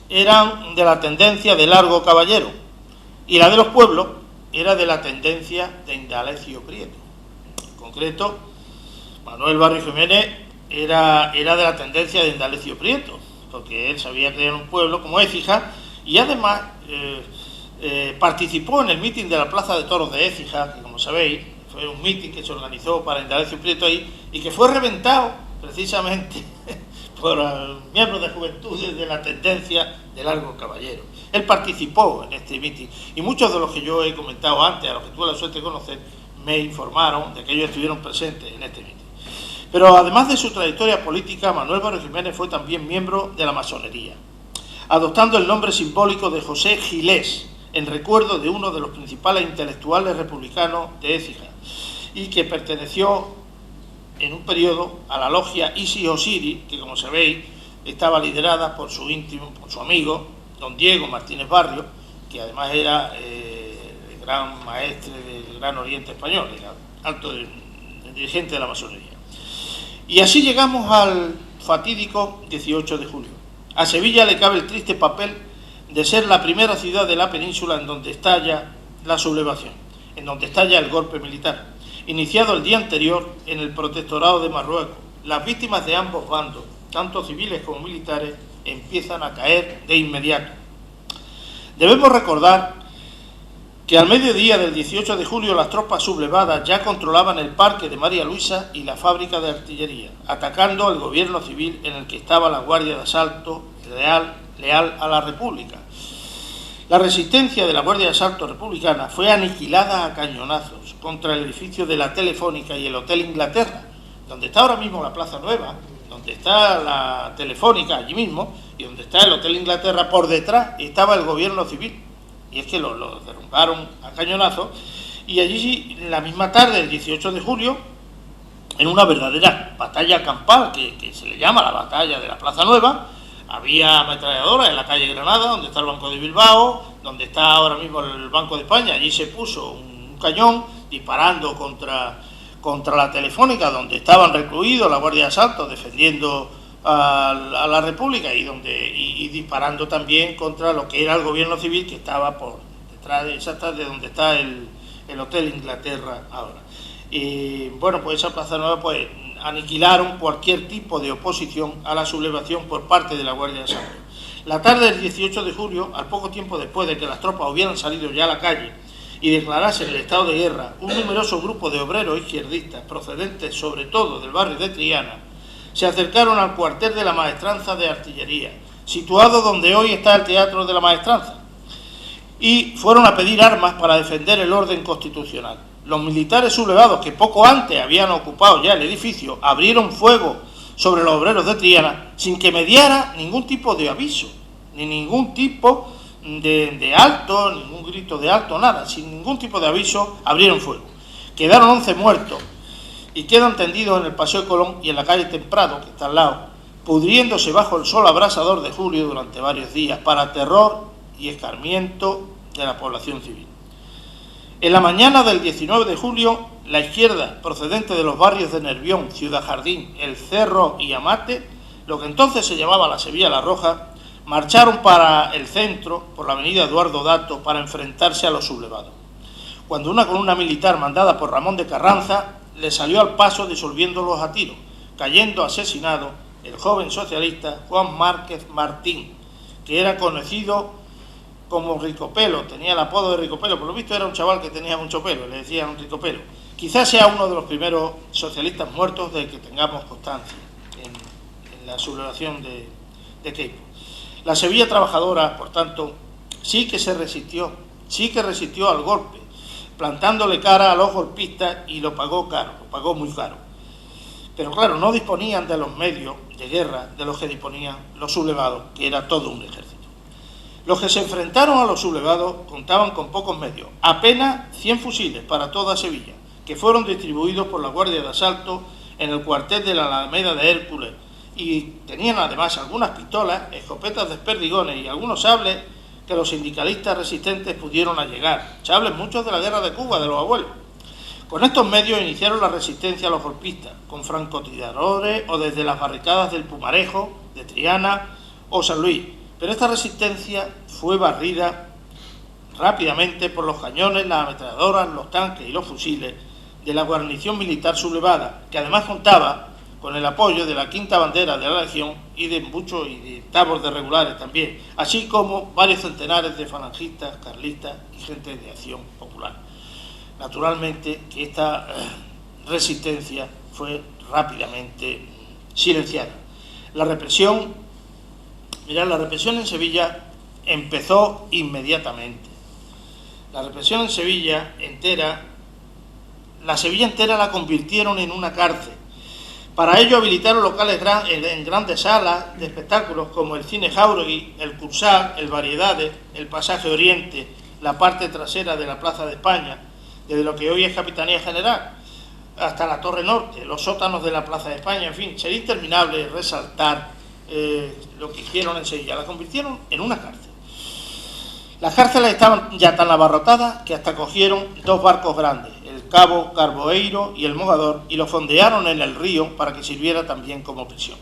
[SPEAKER 3] eran de la tendencia de Largo Caballero y la de los pueblos era de la tendencia de Indalecio Prieto. En concreto, Manuel Barrio Jiménez era de la tendencia de Indalecio Prieto, porque él sabía crear un pueblo como Écija y además participó en el mitin de la Plaza de Toros de Écija, que como sabéis, fue un mitin que se organizó para Indalecio Prieto ahí y que fue reventado precisamente por miembros de juventudes de la tendencia de Largo Caballero. Él participó en este mitin y muchos de los que yo he comentado antes, a los que tuve la suerte de conocer, me informaron de que ellos estuvieron presentes en este mitin. Pero además de su trayectoria política, Manuel Barrio Jiménez fue también miembro de la masonería, adoptando el nombre simbólico de José Gilés, en recuerdo de uno de los principales intelectuales republicanos de Écija, y que perteneció en un periodo a la logia Isis Osiris, que como sabéis estaba liderada por su íntimo, por su amigo, don Diego Martínez Barrio, que además era el gran maestre del Gran Oriente Español, era alto dirigente de la masonería. Y así llegamos al fatídico 18 de julio. A Sevilla le cabe el triste papel de ser la primera ciudad de la península en donde estalla la sublevación, en donde estalla el golpe militar, iniciado el día anterior en el protectorado de Marruecos. Las víctimas de ambos bandos, tanto civiles como militares, empiezan a caer de inmediato. Debemos recordar que al mediodía del 18 de julio las tropas sublevadas ya controlaban el parque de María Luisa y la fábrica de artillería, atacando al gobierno civil en el que estaba la Guardia de Asalto leal a la República. La resistencia de la Guardia de Asalto republicana fue aniquilada a cañonazos contra el edificio de la Telefónica y el Hotel Inglaterra, donde está ahora mismo la Plaza Nueva, donde está la Telefónica allí mismo y donde está el Hotel Inglaterra. Por detrás estaba el gobierno civil, y es que lo derrumbaron a cañonazos. Y allí, en la misma tarde del 18 de julio, en una verdadera batalla campal, que se le llama la batalla de la Plaza Nueva, había ametralladoras en la calle Granada, donde está el Banco de Bilbao, donde está ahora mismo el Banco de España. Allí se puso un cañón disparando contra la Telefónica, donde estaban recluidos la Guardia de Asalto defendiendo a la República, y disparando también contra lo que era el gobierno civil, que estaba por detrás de donde está el Hotel Inglaterra ahora. Y bueno, pues esa Plaza Nueva, pues aniquilaron cualquier tipo de oposición a la sublevación por parte de la Guardia de Asalto. La tarde del 18 de julio, al poco tiempo después de que las tropas hubieran salido ya a la calle y declarasen el estado de guerra, un numeroso grupo de obreros izquierdistas, procedentes sobre todo del barrio de Triana, se acercaron al cuartel de la Maestranza de Artillería, situado donde hoy está el Teatro de la Maestranza, y fueron a pedir armas para defender el orden constitucional. Los militares sublevados, que poco antes habían ocupado ya el edificio, abrieron fuego sobre los obreros de Triana sin que mediara ningún tipo de aviso, ni ningún tipo de alto, ningún grito de alto, nada. Sin ningún tipo de aviso abrieron fuego. Quedaron 11 muertos y quedan tendidos en el Paseo de Colón y en la calle Temprado, que está al lado, pudriéndose bajo el sol abrasador de julio durante varios días, para terror y escarmiento de la población civil. En la mañana del 19 de julio, la izquierda, procedente de los barrios de Nervión, Ciudad Jardín, El Cerro y Amate, lo que entonces se llamaba la Sevilla La Roja, marcharon para el centro, por la avenida Eduardo Dato, para enfrentarse a los sublevados, cuando una columna militar mandada por Ramón de Carranza le salió al paso disolviéndolos a tiros, cayendo asesinado el joven socialista Juan Márquez Martín, que era conocido como Ricopelo, tenía el apodo de Ricopelo. Por lo visto era un chaval que tenía mucho pelo, le decían Ricopelo. Quizás sea uno de los primeros socialistas muertos de que tengamos constancia en la sublevación de Queipo. La Sevilla trabajadora, por tanto, sí que resistió al golpe, plantándole cara a los golpistas, y lo pagó caro, lo pagó muy caro. Pero claro, no disponían de los medios de guerra de los que disponían los sublevados, que era todo un ejército. Los que se enfrentaron a los sublevados contaban con pocos medios, apenas 100 fusiles para toda Sevilla, que fueron distribuidos por la Guardia de Asalto en el cuartel de la Alameda de Hércules, y tenían además algunas pistolas, escopetas de perdigones y algunos sables que los sindicalistas resistentes pudieron allegar, sables muchos de la guerra de Cuba, de los abuelos. Con estos medios iniciaron la resistencia a los golpistas, con francotiradores o desde las barricadas del Pumarejo, de Triana o San Luis. Pero esta resistencia fue barrida rápidamente por los cañones, las ametralladoras, los tanques y los fusiles de la guarnición militar sublevada, que además contaba con el apoyo de la quinta bandera de la Legión y de muchos y de tabos de regulares también, así como varios centenares de falangistas, carlistas y gente de Acción Popular. Naturalmente que esta resistencia fue rápidamente silenciada. La represión en Sevilla empezó inmediatamente. La represión en Sevilla entera, la Sevilla entera la convirtieron en una cárcel. Para ello habilitaron locales en grandes salas de espectáculos como el Cine Jáuregui, el Cursal, el Variedades, el Pasaje Oriente, la parte trasera de la Plaza de España, desde lo que hoy es Capitanía General, hasta la Torre Norte, los sótanos de la Plaza de España, en fin, sería interminable resaltar lo que hicieron en Sevilla. La convirtieron en una cárcel. Las cárceles estaban ya tan abarrotadas que hasta cogieron 2 barcos grandes, el Cabo Carboeiro y el Mogador, y los fondearon en el río para que sirviera también como prisión.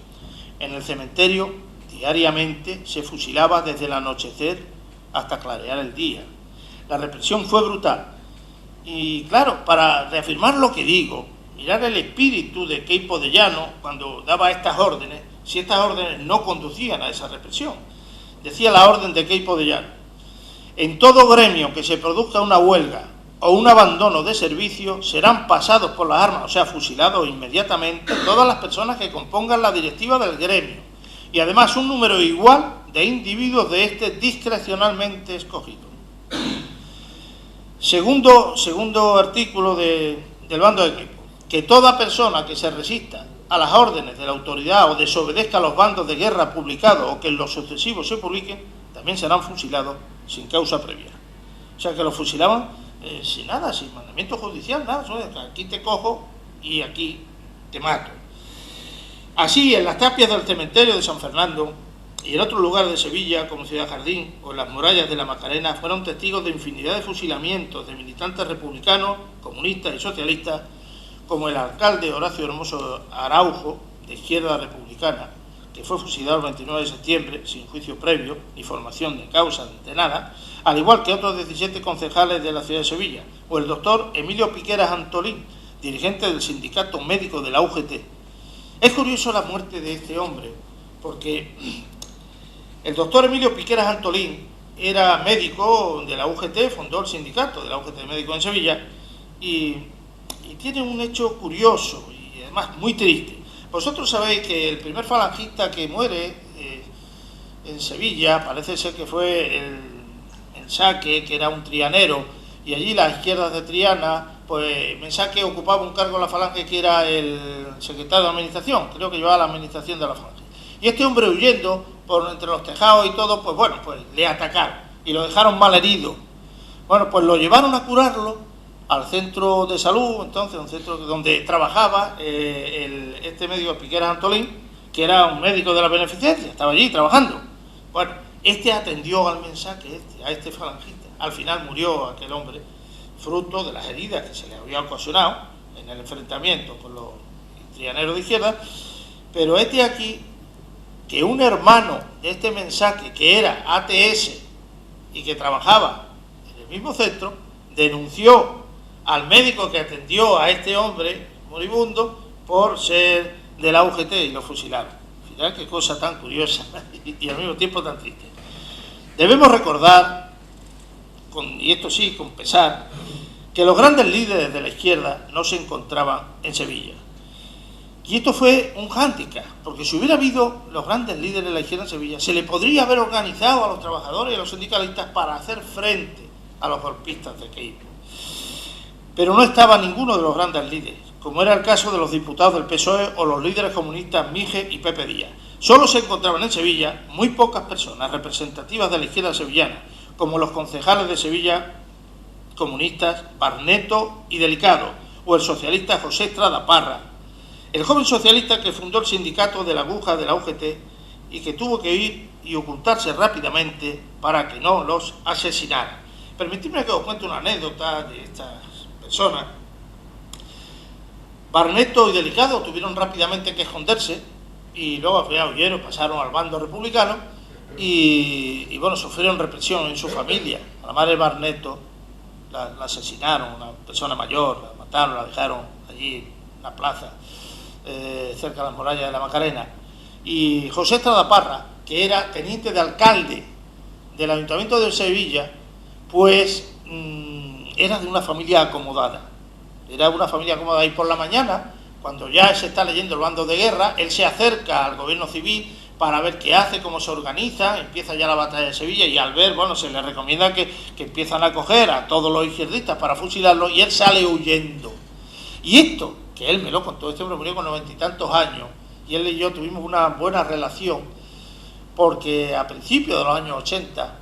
[SPEAKER 3] En el cementerio diariamente se fusilaba desde el anochecer hasta clarear el día. La represión fue brutal. Y claro, para reafirmar lo que digo, mirar el espíritu de Queipo de Llano cuando daba estas órdenes, si estas órdenes no conducían a esa represión. Decía la orden de Queipo de Llano: en todo gremio que se produzca una huelga o un abandono de servicio, serán pasados por las armas, o sea, fusilados inmediatamente, todas las personas que compongan la directiva del gremio, y además un número igual de individuos de este discrecionalmente escogido. Segundo artículo del bando de Queipo: que toda persona que se resista a las órdenes de la autoridad o desobedezca a los bandos de guerra publicados o que en los sucesivos se publiquen, también serán fusilados sin causa previa. O sea, que los fusilaban sin nada, sin mandamiento judicial, nada. Aquí te cojo y aquí te mato. Así, en las tapias del cementerio de San Fernando y en otros lugares de Sevilla, como Ciudad Jardín o en las murallas de la Macarena, fueron testigos de infinidad de fusilamientos de militantes republicanos, comunistas y socialistas, como el alcalde Horacio Hermoso Araujo, de Izquierda Republicana, que fue fusilado el 29 de septiembre, sin juicio previo ni formación de causa de nada, al igual que otros 17 concejales de la ciudad de Sevilla, o el doctor Emilio Piqueras Antolín, dirigente del sindicato médico de la UGT. Es curioso la muerte de este hombre, porque el doctor Emilio Piqueras Antolín era médico de la UGT, fundó el sindicato de la UGT de médicos en Sevilla, y tiene un hecho curioso y además muy triste. Vosotros sabéis que el primer falangista que muere en Sevilla parece ser que fue el Mensaque, que era un trianero, y allí las izquierdas de Triana, pues Mensaque ocupaba un cargo en la falange que era el secretario de administración, creo que llevaba la administración de la falange. Y este hombre, huyendo por entre los tejados y todo, pues bueno, pues le atacaron y lo dejaron mal herido. Bueno, pues lo llevaron a curarlo al centro de salud, entonces, un centro donde trabajaba este médico Piqueras Antolín, que era un médico de la beneficencia, estaba allí trabajando. Bueno, este atendió al Mensaque, a este falangista. Al final murió aquel hombre, fruto de las heridas que se le había ocasionado en el enfrentamiento con los trianeros de izquierda. Pero aquí, que un hermano de este Mensaque, que era ATS y que trabajaba en el mismo centro, denunció al médico que atendió a este hombre moribundo por ser de la UGT y lo fusilaron. Mirad qué cosa tan curiosa y al mismo tiempo tan triste. Debemos recordar, y esto sí con pesar, que los grandes líderes de la izquierda no se encontraban en Sevilla. Y esto fue un hándicap, porque si hubiera habido los grandes líderes de la izquierda en Sevilla, se le podría haber organizado a los trabajadores y a los sindicalistas para hacer frente a los golpistas de Queipo. Pero no estaba ninguno de los grandes líderes, como era el caso de los diputados del PSOE o los líderes comunistas Mige y Pepe Díaz. Solo se encontraban en Sevilla muy pocas personas representativas de la izquierda sevillana, como los concejales de Sevilla comunistas Barneto y Delicado, o el socialista José Estrada Parra, el joven socialista que fundó el sindicato de la aguja de la UGT y que tuvo que ir y ocultarse rápidamente para que no los asesinaran. Permitidme que os cuente una anécdota de estas personas. Barneto y Delicado tuvieron rápidamente que esconderse y luego al final huyeron, pasaron al bando republicano y bueno, sufrieron represión en su familia. A la madre de Barneto la asesinaron, una persona mayor, la mataron, la dejaron allí en la plaza. cerca de las murallas de la Macarena, y José Estrada Parra, que era teniente de alcalde del Ayuntamiento de Sevilla, pues era de una familia acomodada. Era una familia acomodada, y por la mañana, cuando ya se está leyendo el bando de guerra, él se acerca al gobierno civil para ver qué hace, cómo se organiza, empieza ya la batalla de Sevilla, y al ver, bueno, se le recomienda que empiezan a coger a todos los izquierdistas para fusilarlos, y él sale huyendo. Y esto, que él me lo contó, este hombre murió con 90 y tantos años, y él y yo tuvimos una buena relación, porque a principios de los años 80,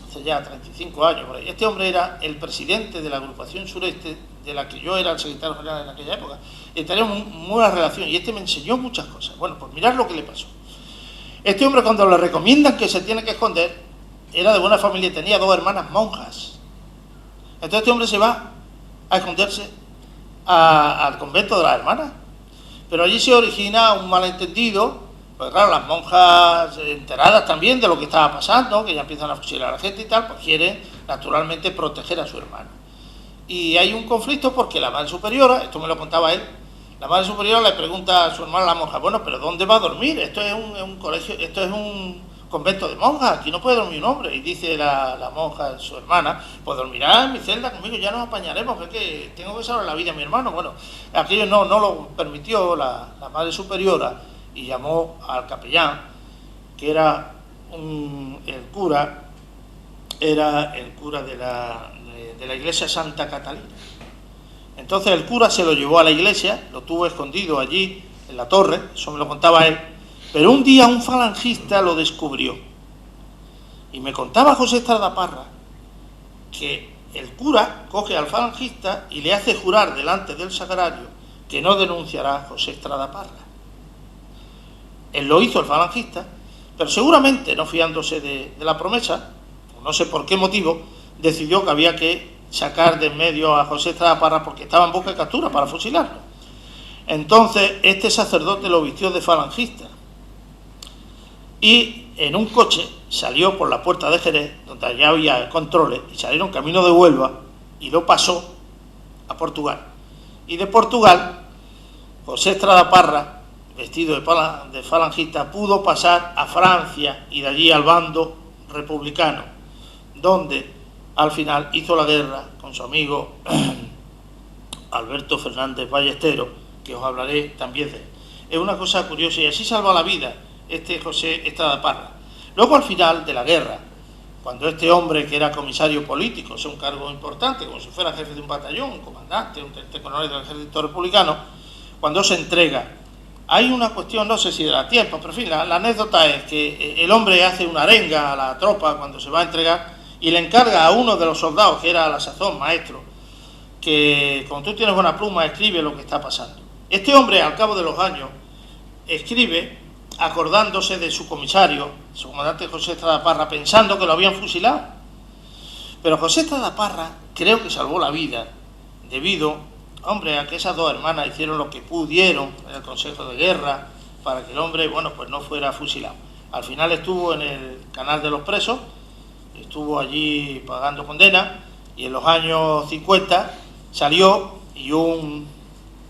[SPEAKER 3] hace ya 35 años, por ahí, este hombre era el presidente de la agrupación Sureste, de la que yo era el secretario general en aquella época, y teníamos muy buena relación, y este me enseñó muchas cosas. Bueno, pues mirad lo que le pasó. Este hombre, cuando le recomiendan que se tiene que esconder, era de buena familia y tenía 2 hermanas monjas. Entonces este hombre se va a esconderse al convento de las hermanas. Pero allí se origina un malentendido, pues claro, las monjas enteradas también de lo que estaba pasando, que ya empiezan a fusilar a la gente y tal, pues quieren naturalmente proteger a su hermano. Y hay un conflicto porque la madre superiora, esto me lo contaba él, la madre superiora le pregunta a su hermana, la monja, bueno, pero ¿dónde va a dormir? Esto es un colegio, esto es un convento de monjas, aquí no puede dormir un hombre. Y dice la monja, su hermana, pues dormirá en mi celda conmigo, ya nos apañaremos, es que tengo que salvar la vida a mi hermano. Bueno, aquello no lo permitió la madre superiora, y llamó al capellán, que era el cura de la iglesia Santa Catalina. Entonces el cura se lo llevó a la iglesia, lo tuvo escondido allí en la torre, eso me lo contaba él, pero un día un falangista lo descubrió. Y me contaba José Estrada Parra que el cura coge al falangista y le hace jurar delante del sagrario que no denunciará a José Estrada Parra. Él lo hizo, el falangista, pero seguramente no fiándose de la promesa, no sé por qué motivo, decidió que había que sacar de en medio a José Estrada Parra porque estaba en busca de captura para fusilarlo. Entonces este sacerdote lo vistió de falangista y en un coche salió por la puerta de Jerez, donde allá había controles, y salieron camino de Huelva y lo pasó a Portugal. Y de Portugal, José Estrada Parra, vestido de falangista, pudo pasar a Francia y de allí al bando republicano, donde al final hizo la guerra con su amigo Alberto Fernández Ballesteros, que os hablaré también de él. Es una cosa curiosa, y así salva la vida este José Estrada Parra. Luego, al final de la guerra, cuando este hombre, que era comisario político, es un cargo importante, como si fuera jefe de un batallón, un comandante, un teniente coronel del ejército republicano, cuando se entrega, hay una cuestión, no sé si dará tiempo, pero en fin, la anécdota es que el hombre hace una arenga a la tropa cuando se va a entregar, y le encarga a uno de los soldados, que era a la sazón maestro, que como tú tienes buena pluma, escribe lo que está pasando. Este hombre, al cabo de los años, escribe acordándose de su comisario, su comandante José Estrada Parra, pensando que lo habían fusilado. Pero José Estrada Parra creo que salvó la vida debido, hombre, a que esas 2 hermanas hicieron lo que pudieron en el Consejo de Guerra para que el hombre, bueno, pues no fuera fusilado. Al final estuvo en el Canal de los Presos, estuvo allí pagando condena, y en los años 50 salió, y un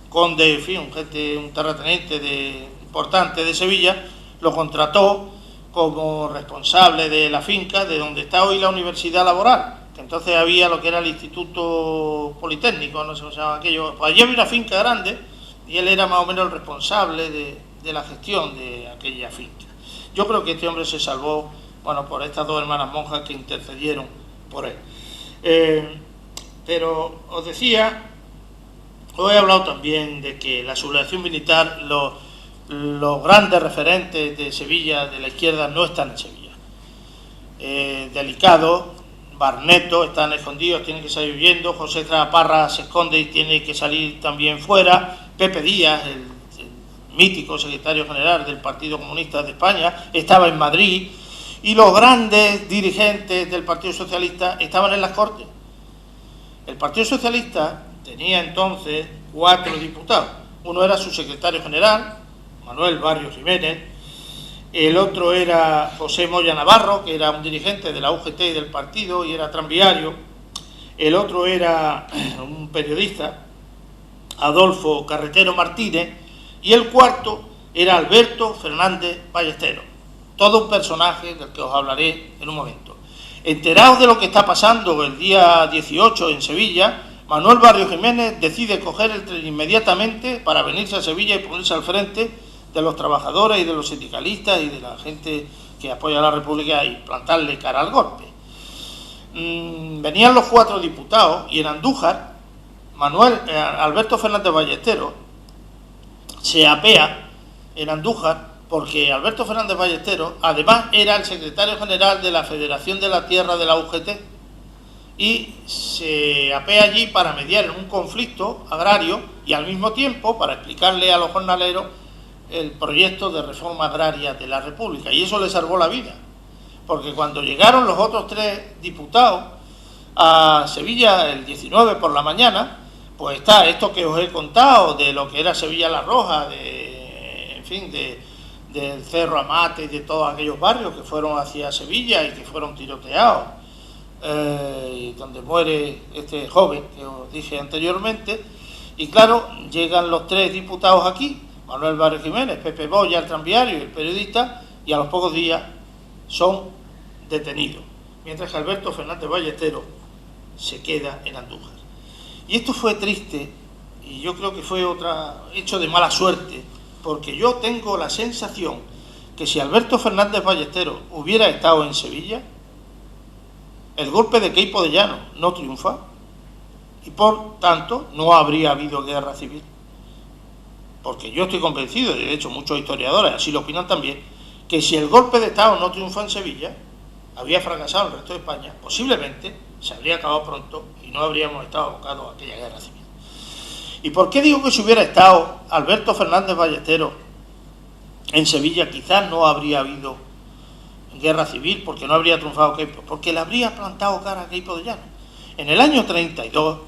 [SPEAKER 3] conde, en fin, un terrateniente importante de Sevilla, lo contrató como responsable de la finca de donde está hoy la Universidad Laboral, que entonces había lo que era el Instituto Politécnico, no sé cómo se llama aquello. Pues allí había una finca grande y él era más o menos el responsable de la gestión de aquella finca. Yo creo que este hombre se salvó, bueno, por estas 2 hermanas monjas que intercedieron por él. Pero os decía, os he hablado también de que la sublevación militar, los grandes referentes de Sevilla, de la izquierda, no están en Sevilla. Delicado, Barneto están escondidos, tienen que salir huyendo, José Estrada Parra se esconde y tiene que salir también fuera, Pepe Díaz, el mítico secretario general del Partido Comunista de España, estaba en Madrid, y los grandes dirigentes del Partido Socialista estaban en las Cortes. El Partido Socialista tenía entonces 4 diputados. Uno era su secretario general, Manuel Barrios Jiménez, el otro era José Moya Navarro, que era un dirigente de la UGT y del partido y era tranviario, el otro era un periodista, Adolfo Carretero Martínez, y el cuarto era Alberto Fernández Ballesteros, todo un personaje del que os hablaré en un momento. Enterados de lo que está pasando el día 18 en Sevilla, Manuel Barrio Jiménez decide coger el tren inmediatamente para venirse a Sevilla y ponerse al frente de los trabajadores y de los sindicalistas y de la gente que apoya a la República y plantarle cara al golpe. Venían los 4 diputados y en Andújar, Alberto Fernández Ballesteros se apea en Andújar porque Alberto Fernández Ballesteros además era el secretario general de la Federación de la Tierra de la UGT y se apea allí para mediar en un conflicto agrario y al mismo tiempo para explicarle a los jornaleros el proyecto de reforma agraria de la República, y eso le salvó la vida, porque cuando llegaron los otros 3 diputados a Sevilla el 19 por la mañana, pues está esto que os he contado de lo que era Sevilla la Roja, del Cerro Amate y de todos aquellos barrios que fueron hacia Sevilla y que fueron tiroteados, y donde muere este joven que os dije anteriormente. Y claro, llegan los 3 diputados aquí, Manuel Barrio Jiménez, Pepe Boya, el tranviario y el periodista, y a los pocos días son detenidos, mientras que Alberto Fernández Ballesteros se queda en Andújar. Y esto fue triste, y yo creo que fue otro hecho de mala suerte, porque yo tengo la sensación que si Alberto Fernández Ballesteros hubiera estado en Sevilla, el golpe de Queipo de Llano no triunfa, y por tanto no habría habido guerra civil. Porque yo estoy convencido, y de hecho muchos historiadores así lo opinan también, que si el golpe de Estado no triunfó en Sevilla, habría fracasado en el resto de España, posiblemente se habría acabado pronto y no habríamos estado abocados a aquella guerra civil. ¿Y por qué digo que si hubiera estado Alberto Fernández Ballesteros en Sevilla quizás no habría habido guerra civil, porque no habría triunfado Queipo? Porque le habría plantado cara a Queipo de Llano. En el año 32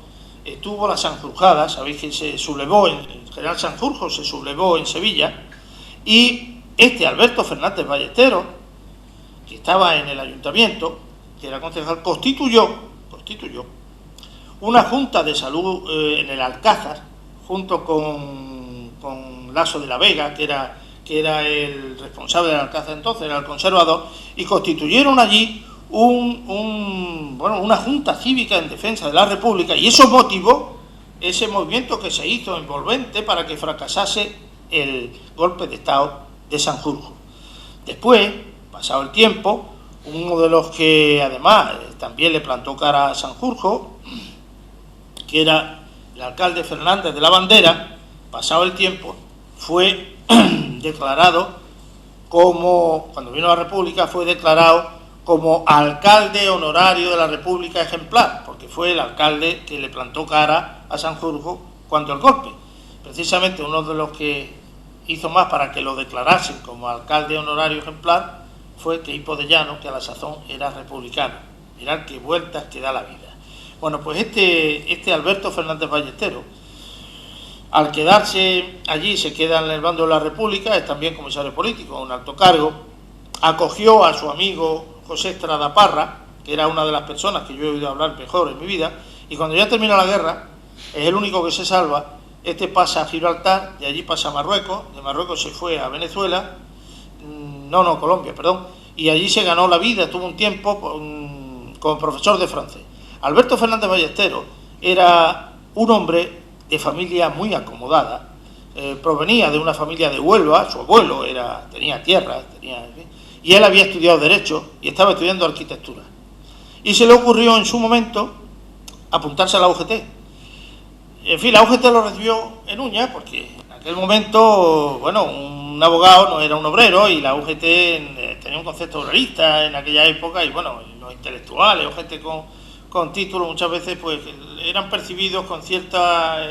[SPEAKER 3] estuvo la Sanjurjada, sabéis que se sublevó, el general Sanjurjo se sublevó en Sevilla, y Alberto Fernández Ballesteros, que estaba en el ayuntamiento, que era concejal, constituyó una junta de salud en el Alcázar, junto con Lasso de la Vega, que era el responsable del Alcázar entonces, era el conservador, y constituyeron allí una junta cívica en defensa de la República, y eso motivó ese movimiento que se hizo envolvente para que fracasase el golpe de Estado de Sanjurjo. Después, pasado el tiempo, uno de los que además también le plantó cara a Sanjurjo, que era el alcalde Fernández de la Bandera, pasado el tiempo, fue declarado como, cuando vino la República, fue declarado como alcalde honorario de la República ejemplar, porque fue el alcalde que le plantó cara a Sanjurjo cuando el golpe. Precisamente uno de los que hizo más para que lo declarasen como alcalde honorario ejemplar fue Queipo de Llano, que a la sazón era republicano. Mirad qué vueltas que da la vida. Bueno, pues este Alberto Fernández Ballesteros, al quedarse allí, se queda en el bando de la República, es también comisario político, un alto cargo, acogió a su amigo José Estrada Parra, que era una de las personas que yo he oído hablar mejor en mi vida, y cuando ya termina la guerra, es el único que se salva. Pasa a Gibraltar, de allí pasa a Marruecos, de Marruecos se fue a Venezuela, Colombia, perdón, y allí se ganó la vida, tuvo un tiempo como profesor de francés. Alberto Fernández Ballesteros era un hombre de familia muy acomodada, provenía de una familia de Huelva, su abuelo tenía tierras, y él había estudiado Derecho y estaba estudiando Arquitectura. Y se le ocurrió en su momento apuntarse a la UGT. En fin, la UGT lo recibió en uñas, porque en aquel momento, un abogado no era un obrero, y la UGT tenía un concepto obrerista en aquella época, y los intelectuales o gente con títulos muchas veces pues eran percibidos con cierta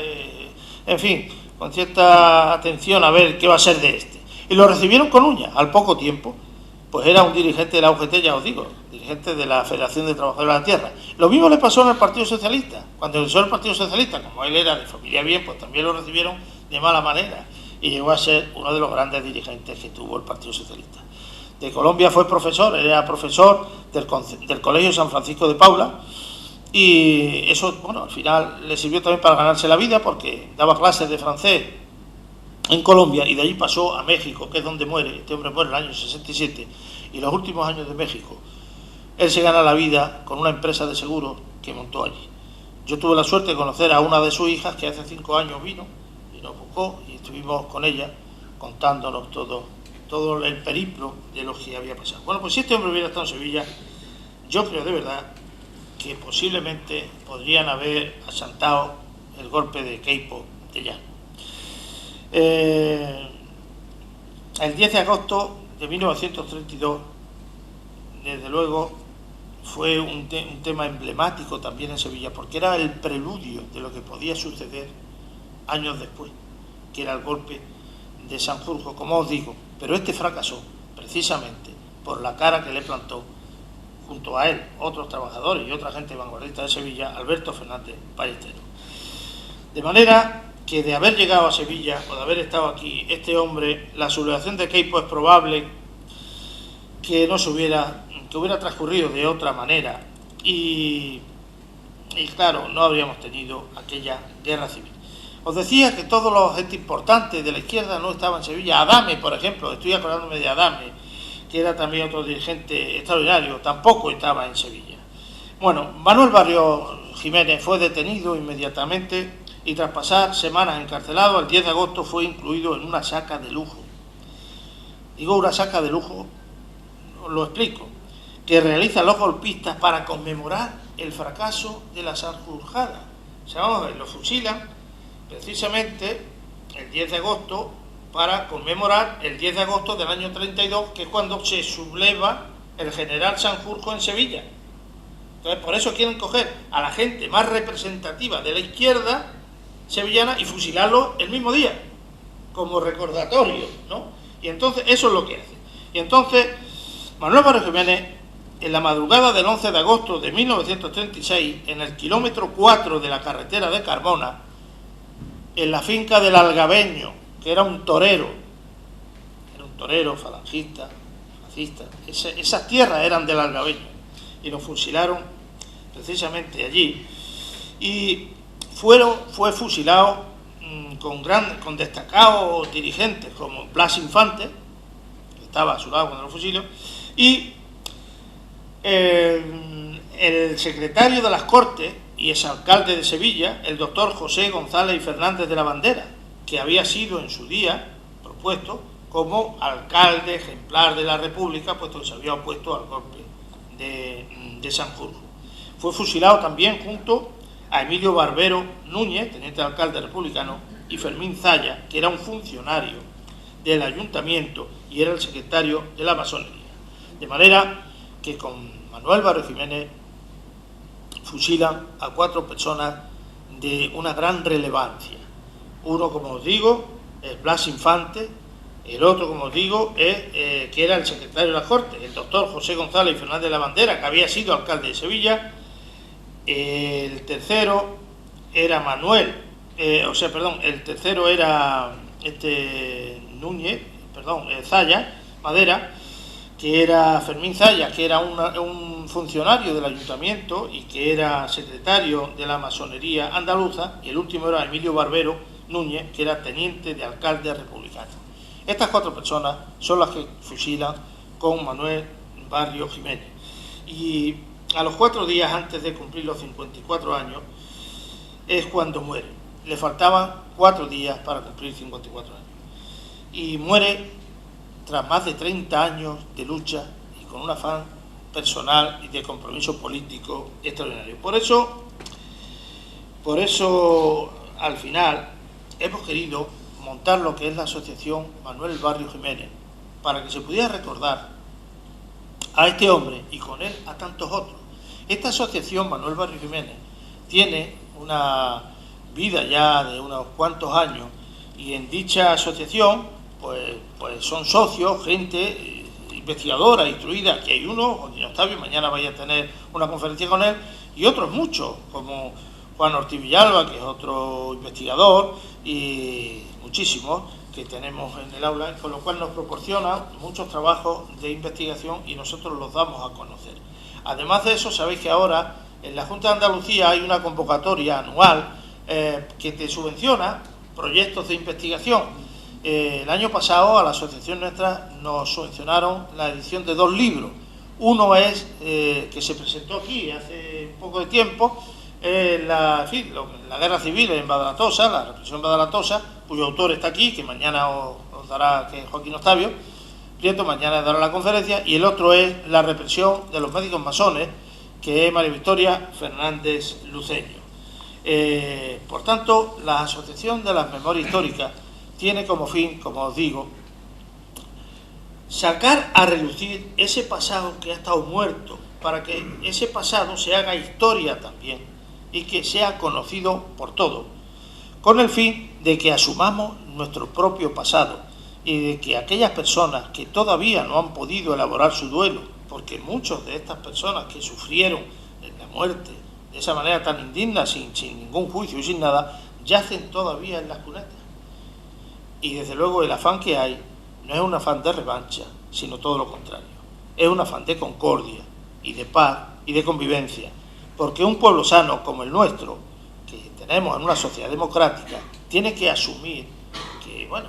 [SPEAKER 3] atención a ver qué va a ser de este. Y lo recibieron con uñas. Al poco tiempo, pues era un dirigente de la UGT, ya os digo, dirigente de la Federación de Trabajadores de la Tierra. Lo mismo le pasó en el Partido Socialista. Cuando ingresó el Partido Socialista, como él era de familia bien, pues también lo recibieron de mala manera, y llegó a ser uno de los grandes dirigentes que tuvo el Partido Socialista. De Colombia fue profesor, era profesor del Colegio San Francisco de Paula, y eso, al final le sirvió también para ganarse la vida, porque daba clases de francés en Colombia, y de allí pasó a México, que es donde muere. Este hombre muere en el año 67, y los últimos años de México, él se gana la vida con una empresa de seguros que montó allí. Yo tuve la suerte de conocer a una de sus hijas, que hace 5 años vino, y nos buscó, y estuvimos con ella contándonos todo el periplo de lo que había pasado. Bueno, pues si este hombre hubiera estado en Sevilla, yo creo de verdad que posiblemente podrían haber asentado el golpe de Queipo de Llano. El 10 de agosto de 1932, desde luego, fue un tema emblemático también en Sevilla, porque era el preludio de lo que podía suceder años después, que era el golpe de Sanjurjo, como os digo. Pero este fracasó precisamente por la cara que le plantó junto a él otros trabajadores y otra gente vanguardista de Sevilla, Alberto Fernández Ballesteros. De manera que de haber llegado a Sevilla o de haber estado aquí este hombre, la sublevación de Queipo es probable que hubiera transcurrido de otra manera y claro, no habríamos tenido aquella guerra civil. Os decía que todos los gente importantes de la izquierda no estaban en Sevilla. Adame, por ejemplo, estoy acordándome de Adame, que era también otro dirigente extraordinario, tampoco estaba en Sevilla. Bueno, Manuel Barrio Jiménez fue detenido inmediatamente y tras pasar semanas encarcelado, el 10 de agosto fue incluido en una saca de lujo. Digo una saca de lujo, os lo explico, que realizan los golpistas para conmemorar el fracaso de la Sanjurjada. O sea, vamos a ver, lo fusilan precisamente el 10 de agosto para conmemorar el 10 de agosto del año 32, que es cuando se subleva el general Sanjurjo en Sevilla. Entonces, por eso quieren coger a la gente más representativa de la izquierda sevillana y fusilarlo el mismo día, como recordatorio, ¿no? Y entonces, eso es lo que hace. Y entonces, Manuel Barrio Jiménez, en la madrugada del 11 de agosto de 1936, en el kilómetro 4 de la carretera de Carmona, en la finca del Algabeño, que era un torero falangista, fascista, esas tierras eran del Algabeño, y lo fusilaron precisamente allí, y fue fusilado con destacados dirigentes como Blas Infante, que estaba a su lado cuando lo fusiló, y el secretario de las Cortes y exalcalde de Sevilla, el doctor José González y Fernández de la Bandera, que había sido en su día propuesto como alcalde ejemplar de la República, puesto que se había opuesto al golpe de Sanjurjo. Fue fusilado también junto a Emilio Barbero Núñez, teniente alcalde republicano, y Fermín Zaya, que era un funcionario del ayuntamiento y era el secretario de la masonería. De manera que con Manuel Barrio Jiménez fusilan a 4 personas de una gran relevancia. Uno, como os digo, es Blas Infante, el otro, como os digo, es que era el secretario de la Corte, el doctor José González y Fernández de la Bandera, que había sido alcalde de Sevilla. El tercero era Zaya Madera, que era Fermín Zaya, que era un funcionario del ayuntamiento y que era secretario de la masonería andaluza, y el último era Emilio Barbero Núñez, que era teniente de alcalde republicano. Estas 4 personas son las que fusilan con Manuel Barrio Jiménez. Y a los 4 días antes de cumplir los 54 años es cuando muere. Le faltaban 4 días para cumplir 54 años. Y muere tras más de 30 años de lucha y con un afán personal y de compromiso político extraordinario. Por eso al final hemos querido montar lo que es la asociación Manuel Barrio Jiménez, para que se pudiera recordar a este hombre y con él a tantos otros. Esta asociación Manuel Barrio Jiménez tiene una vida ya de unos cuantos años, y en dicha asociación pues son socios, gente investigadora, instruida, que hay uno, Joaquín Octavio, mañana vaya a tener una conferencia con él, y otros muchos, como Juan Ortiz Villalba, que es otro investigador, y muchísimos que tenemos en el aula, con lo cual nos proporciona muchos trabajos de investigación y nosotros los damos a conocer. Además de eso, sabéis que ahora en la Junta de Andalucía hay una convocatoria anual que te subvenciona proyectos de investigación, El año pasado a la asociación nuestra nos subvencionaron la edición de 2 libros. Uno es, que se presentó aquí hace un poco de tiempo, la guerra civil en Badalatosa, la represión en Badalatosa, cuyo autor está aquí, que mañana os dará, que es Joaquín Octavio Prieto, mañana dará la conferencia, y el otro es la represión de los médicos masones, que es María Victoria Fernández Luceño. Por tanto, la Asociación de las Memorias Históricas tiene como fin, como os digo, sacar a relucir ese pasado que ha estado muerto, para que ese pasado se haga historia también y que sea conocido por todos, con el fin de que asumamos nuestro propio pasado y de que aquellas personas que todavía no han podido elaborar su duelo, porque muchas de estas personas que sufrieron la muerte de esa manera tan indigna, sin ningún juicio y sin nada, yacen todavía en las cunetas. Y desde luego el afán que hay no es un afán de revancha, sino todo lo contrario. Es un afán de concordia y de paz y de convivencia, porque un pueblo sano como el nuestro, que tenemos en una sociedad democrática, tiene que asumir que, bueno,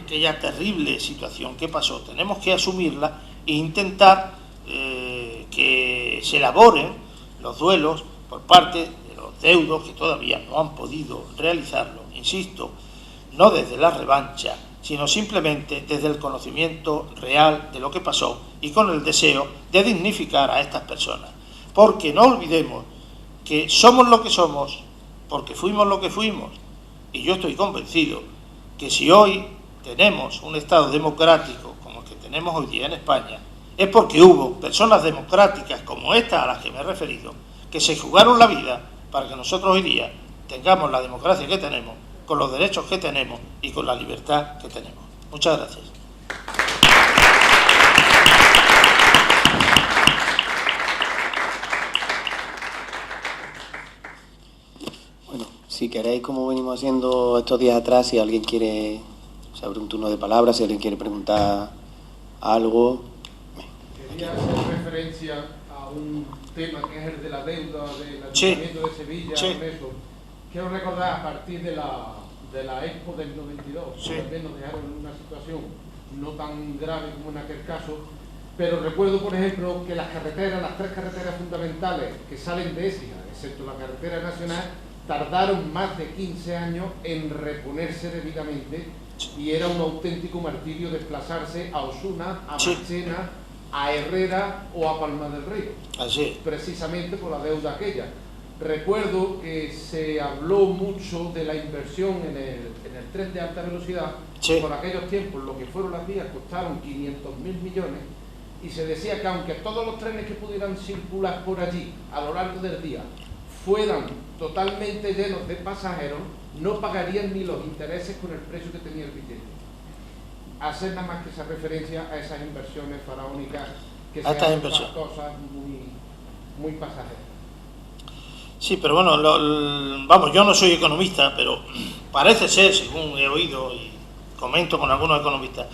[SPEAKER 3] aquella terrible situación que pasó, tenemos que asumirla e intentar que se elaboren los duelos por parte de los deudos que todavía no han podido realizarlo, insisto, no desde la revancha, sino simplemente desde el conocimiento real de lo que pasó y con el deseo de dignificar a estas personas. Porque no olvidemos que somos lo que somos, porque fuimos lo que fuimos, y yo estoy convencido que si hoy tenemos un Estado democrático como el que tenemos hoy día en España, es porque hubo personas democráticas como esta a las que me he referido, que se jugaron la vida para que nosotros hoy día tengamos la democracia que tenemos, con los derechos que tenemos y con la libertad que tenemos. Muchas gracias.
[SPEAKER 2] Bueno, si queréis, como venimos haciendo estos días atrás, si alguien quiere, se abre un turno de palabras, si alguien quiere preguntar algo.
[SPEAKER 4] Quería hacer referencia a un tema que es el de la deuda del Ayuntamiento de Sevilla.
[SPEAKER 3] Sí.
[SPEAKER 4] Eso. Quiero recordar, a partir de la Expo del 92,
[SPEAKER 3] sí,
[SPEAKER 4] que también nos dejaron en una situación no tan grave como en aquel caso, pero recuerdo, por ejemplo, que las 3 carreteras fundamentales que salen de Écija, excepto la carretera nacional, tardaron más de 15 años en reponerse debidamente, y era un auténtico martirio desplazarse a Osuna, a Marchena, a Herrera o a Palma del Río.
[SPEAKER 3] Así es.
[SPEAKER 4] Precisamente por la deuda aquella. Recuerdo que se habló mucho de la inversión en el tren de alta velocidad.
[SPEAKER 3] Sí.
[SPEAKER 4] Por aquellos tiempos lo que fueron las vías costaron 500.000 millones, y se decía que aunque todos los trenes que pudieran circular por allí a lo largo del día fueran totalmente llenos de pasajeros, no pagarían ni los intereses con el precio que tenía el billete. Hacer nada más que esa referencia a esas inversiones faraónicas que se hacen para cosas muy pasajeras.
[SPEAKER 3] Sí, pero bueno, vamos, yo no soy economista, pero parece ser, según he oído y comento con algunos economistas,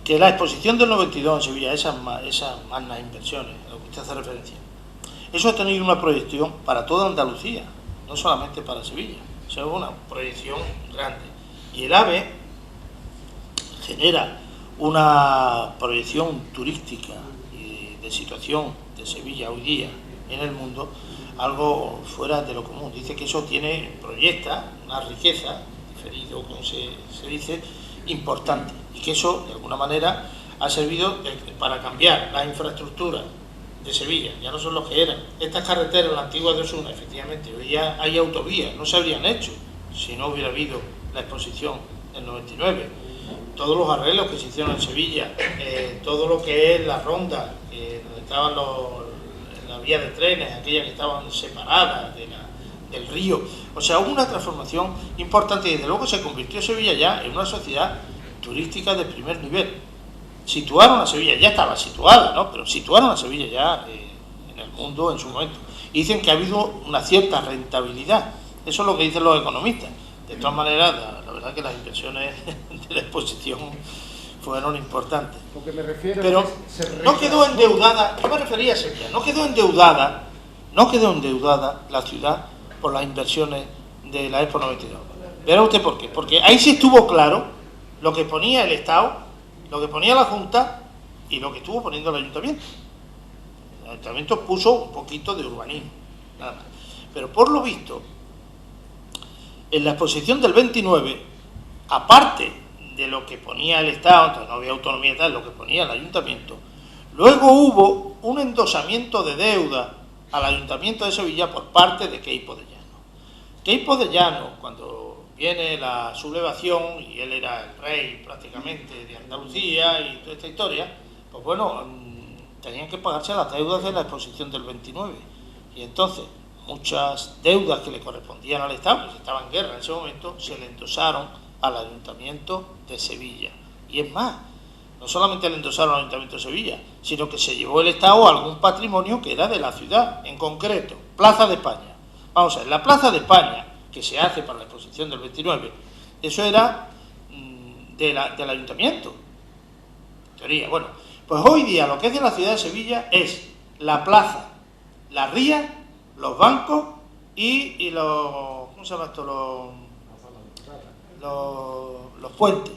[SPEAKER 3] que la exposición del 92 en Sevilla, esas magnas inversiones a lo que usted hace referencia, eso ha tenido una proyección para toda Andalucía, no solamente para Sevilla. Eso es una proyección grande. Y el AVE genera una proyección turística y de situación de Sevilla hoy día en el mundo, algo fuera de lo común. Dice que eso proyecta una riqueza, diferido, como se dice, importante, y que eso, de alguna manera, ha servido para cambiar la infraestructura de Sevilla. Ya no son los que eran. Estas carreteras, la antigua de Osuna, efectivamente, hoy ya hay autovías, no se habrían hecho si no hubiera habido la exposición del 99. Todos los arreglos que se hicieron en Sevilla, todo lo que es la ronda, donde estaban la vía de trenes, aquellas que estaban separadas del río. O sea, hubo una transformación importante y desde luego se convirtió Sevilla ya en una sociedad turística de primer nivel. Situaron a Sevilla, ya estaba situada, ¿no? Pero situaron a Sevilla ya en el mundo en su momento. Y dicen que ha habido una cierta rentabilidad. Eso es lo que dicen los economistas. De todas maneras, la verdad que las inversiones de la exposición fueron importantes.
[SPEAKER 4] Lo que me refiero
[SPEAKER 3] pero
[SPEAKER 4] es
[SPEAKER 3] no quedó endeudada, yo me refería a Sevilla, no quedó endeudada la ciudad por las inversiones de la Expo 92. Verá usted por qué. Porque ahí sí estuvo claro lo que ponía el Estado, lo que ponía la Junta y lo que estuvo poniendo el Ayuntamiento. El Ayuntamiento puso un poquito de urbanismo, nada más. Pero por lo visto, en la exposición del 29, aparte de lo que ponía el Estado, entonces no había autonomía y tal, lo que ponía el Ayuntamiento, luego hubo un endosamiento de deuda al Ayuntamiento de Sevilla por parte de Queipo de Llano. Queipo de Llano, cuando viene la sublevación, y él era el rey prácticamente de Andalucía y toda esta historia, pues bueno, tenían que pagarse las deudas de la exposición del 29. Y entonces, muchas deudas que le correspondían al Estado, que estaba en guerra en ese momento, se le endosaron al Ayuntamiento de Sevilla. Y es más, no solamente le endosaron al Ayuntamiento de Sevilla, sino que se llevó el Estado a algún patrimonio que era de la ciudad, en concreto, Plaza de España. Vamos a ver, la Plaza de España, que se hace para la exposición del 29, eso era del Ayuntamiento, en teoría. Bueno, pues hoy día lo que es de la ciudad de Sevilla es la plaza, la ría, los bancos y los, ¿cómo se llama esto? Los puentes,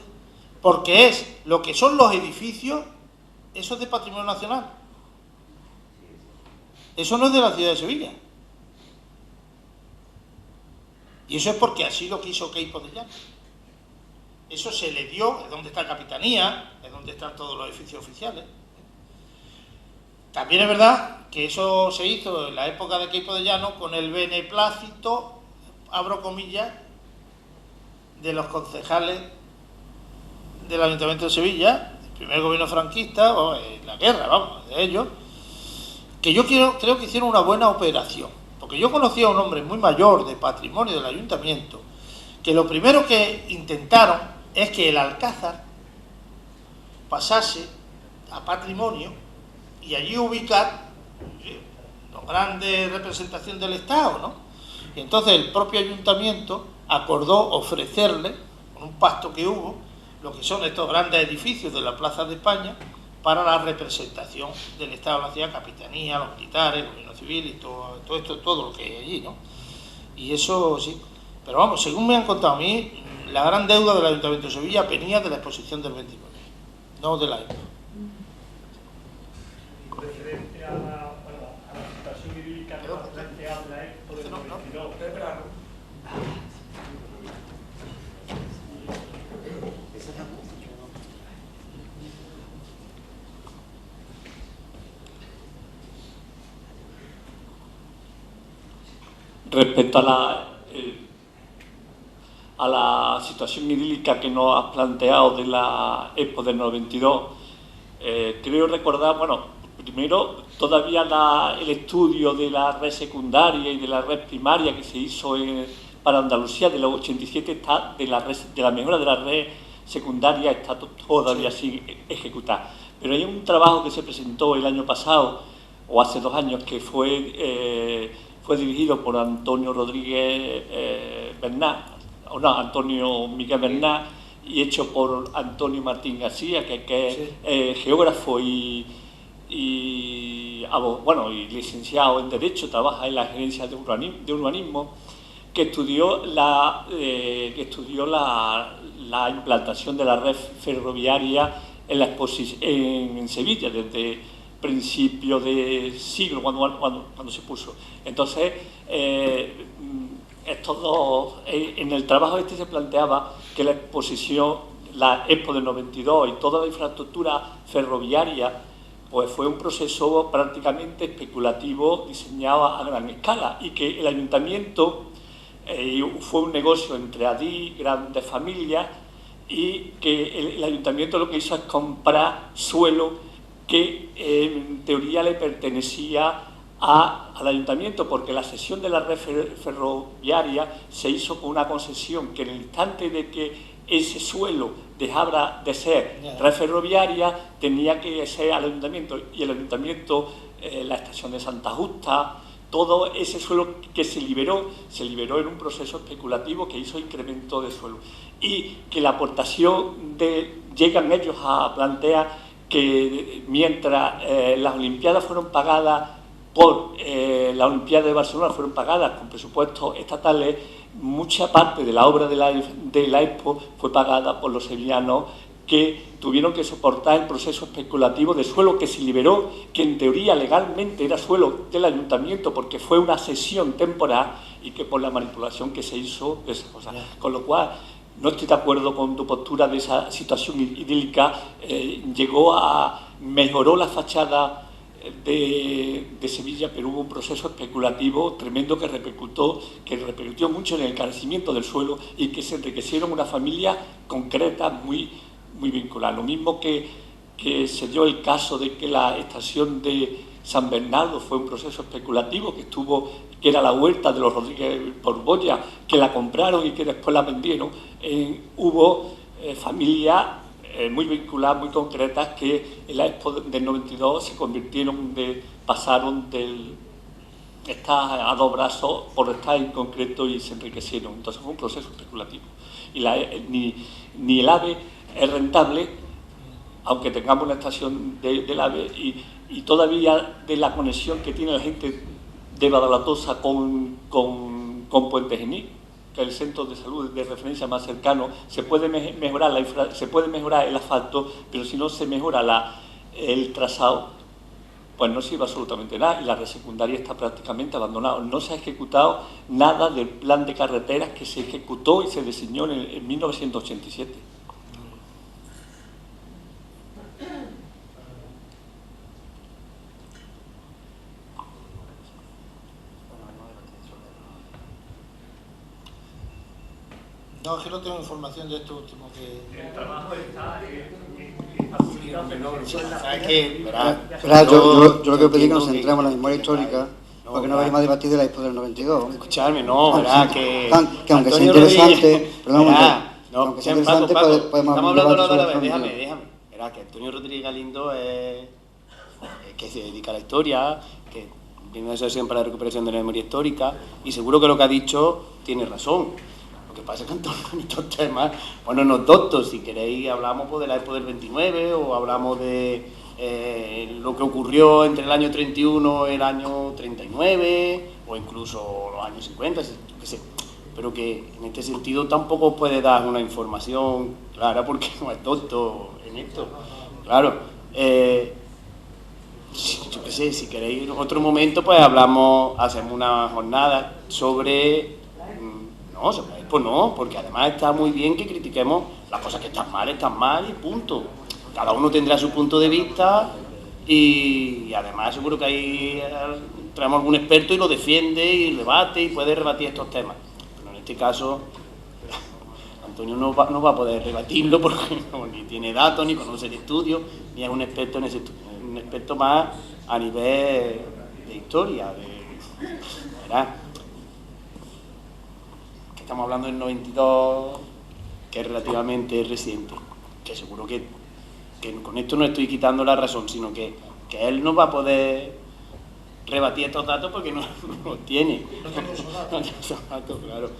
[SPEAKER 3] porque es lo que son los edificios, eso es de patrimonio nacional, eso no es de la ciudad de Sevilla, y eso es porque así lo quiso Queipo de Llano. Eso se le dio, es donde está Capitanía, es donde están todos los edificios oficiales. También es verdad que eso se hizo en la época de Queipo de Llano con el beneplácito, abro comillas, de los concejales del Ayuntamiento de Sevilla, el primer gobierno franquista, o en la guerra, vamos, de ellos, que yo creo que hicieron una buena operación, porque yo conocí a un hombre muy mayor de patrimonio del Ayuntamiento, que lo primero que intentaron es que el Alcázar pasase a patrimonio y allí ubicar la grande representación del Estado, ¿no? Y entonces el propio Ayuntamiento acordó ofrecerle, con un pacto que hubo, lo que son estos grandes edificios de la Plaza de España para la representación del Estado de la ciudad, Capitanía, los militares, el gobierno civil y todo esto, todo lo que hay allí, ¿no? Y eso sí. Pero vamos, según me han contado a mí, la gran deuda del Ayuntamiento de Sevilla venía de la exposición del 29, no de la época.
[SPEAKER 5] Referente a la situación idílica que nos planteaba la Expo del 92.
[SPEAKER 6] Respecto a la situación idílica que nos has planteado de la Expo del 92, creo recordar, bueno, primero todavía el estudio de la red secundaria y de la red primaria que se hizo para Andalucía de los 87 está de la mejora de la red secundaria está todavía sin ejecutar. Pero hay un trabajo que se presentó el año pasado o hace 2 años que fue dirigido por Antonio Rodríguez Bernat, Antonio Miguel Bernat, y hecho por Antonio Martín García, que es geógrafo y licenciado en Derecho, trabaja en la gerencia de urbanismo, que estudió la implantación de la red ferroviaria en Sevilla desde principios de siglo, cuando se puso. Entonces, en el trabajo se planteaba que la exposición, la Expo del 92 y toda la infraestructura ferroviaria, pues fue un proceso prácticamente especulativo diseñado a gran escala, y que el Ayuntamiento fue un negocio entre Adif, grandes familias, y que el Ayuntamiento lo que hizo es comprar suelo que en teoría le pertenecía al Ayuntamiento, porque la cesión de la red ferroviaria se hizo con una concesión que en el instante de que ese suelo dejara de ser red ferroviaria tenía que ser al Ayuntamiento, y el Ayuntamiento, la estación de Santa Justa, todo ese suelo que se liberó en un proceso especulativo que hizo incremento de suelo, y que la aportación llegan ellos a plantear que mientras las Olimpiadas fueron pagadas por la Olimpiada de Barcelona fueron pagadas con presupuestos estatales, mucha parte de la obra de la Expo fue pagada por los sevillanos, que tuvieron que soportar el proceso especulativo de suelo que se liberó, que en teoría legalmente era suelo del ayuntamiento porque fue una cesión temporal, y que por la manipulación que se hizo, esa cosa. Con lo cual, no estoy de acuerdo con tu postura de esa situación idílica. Mejoró la fachada de Sevilla, pero hubo un proceso especulativo tremendo que repercutió mucho en el encarecimiento del suelo y que se enriquecieron una familia concreta muy vinculada. Lo mismo que se dio el caso de que la estación de San Bernardo fue un proceso especulativo que era la huerta de los Rodríguez Borbolla, que la compraron y que después la vendieron. Hubo familias muy vinculadas, muy concretas, que en la Expo del 92 se convirtieron, pasaron del estar a dos brazos por estar en concreto y se enriquecieron. Entonces fue un proceso especulativo. Y ni el AVE es rentable, aunque tengamos una estación del AVE, y todavía de la conexión que tiene la gente de Badalatosa con Puente Genil, que es el centro de salud de referencia más cercano. Se puede mejorar el asfalto, pero si no se mejora el trazado, pues no sirve absolutamente nada, y la red secundaria está prácticamente abandonada. No se ha ejecutado nada del plan de carreteras que se ejecutó y se diseñó en 1987.
[SPEAKER 3] No, es que no tengo información de esto último que...
[SPEAKER 5] El trabajo está publicado,
[SPEAKER 7] yo lo que pedí es que nos centremos en la memoria histórica, porque no vayamos a debatir de la Expo del 92.
[SPEAKER 2] Escuchadme, no, ¿verdad? Que
[SPEAKER 7] aunque sea interesante,
[SPEAKER 2] aunque sea interesante, podemos hablar de la déjame. Verá, que Antonio Rodríguez Galindo es que se dedica a la historia, que viene una asociación para la recuperación de la memoria histórica, y seguro que lo que ha dicho tiene razón. Lo que pasa es que en estos temas, bueno, no doctos, si queréis hablamos pues, de la Expo del 29, o hablamos de lo que ocurrió entre el año 31 y el año 39, o incluso los años 50, qué sé. Pero que en este sentido tampoco puede dar una información clara porque no es doctor en esto. Claro, yo qué sé, si queréis en otro momento pues hacemos una jornada sobre... No, sobre Expo no, porque además está muy bien que critiquemos las cosas que están mal y punto. Cada uno tendrá su punto de vista y además seguro que ahí traemos algún experto y lo defiende y debate y puede rebatir estos temas. Pero en este caso Antonio no va a poder rebatirlo porque ni tiene datos, ni conoce el estudio, ni es un experto en ese estudio, es un experto más a nivel de historia, ¿verdad? Estamos hablando del 92, que es relativamente reciente, que seguro que con esto no estoy quitando la razón, sino que él no va a poder rebatir estos datos porque no los tiene. No tiene esos datos, claro.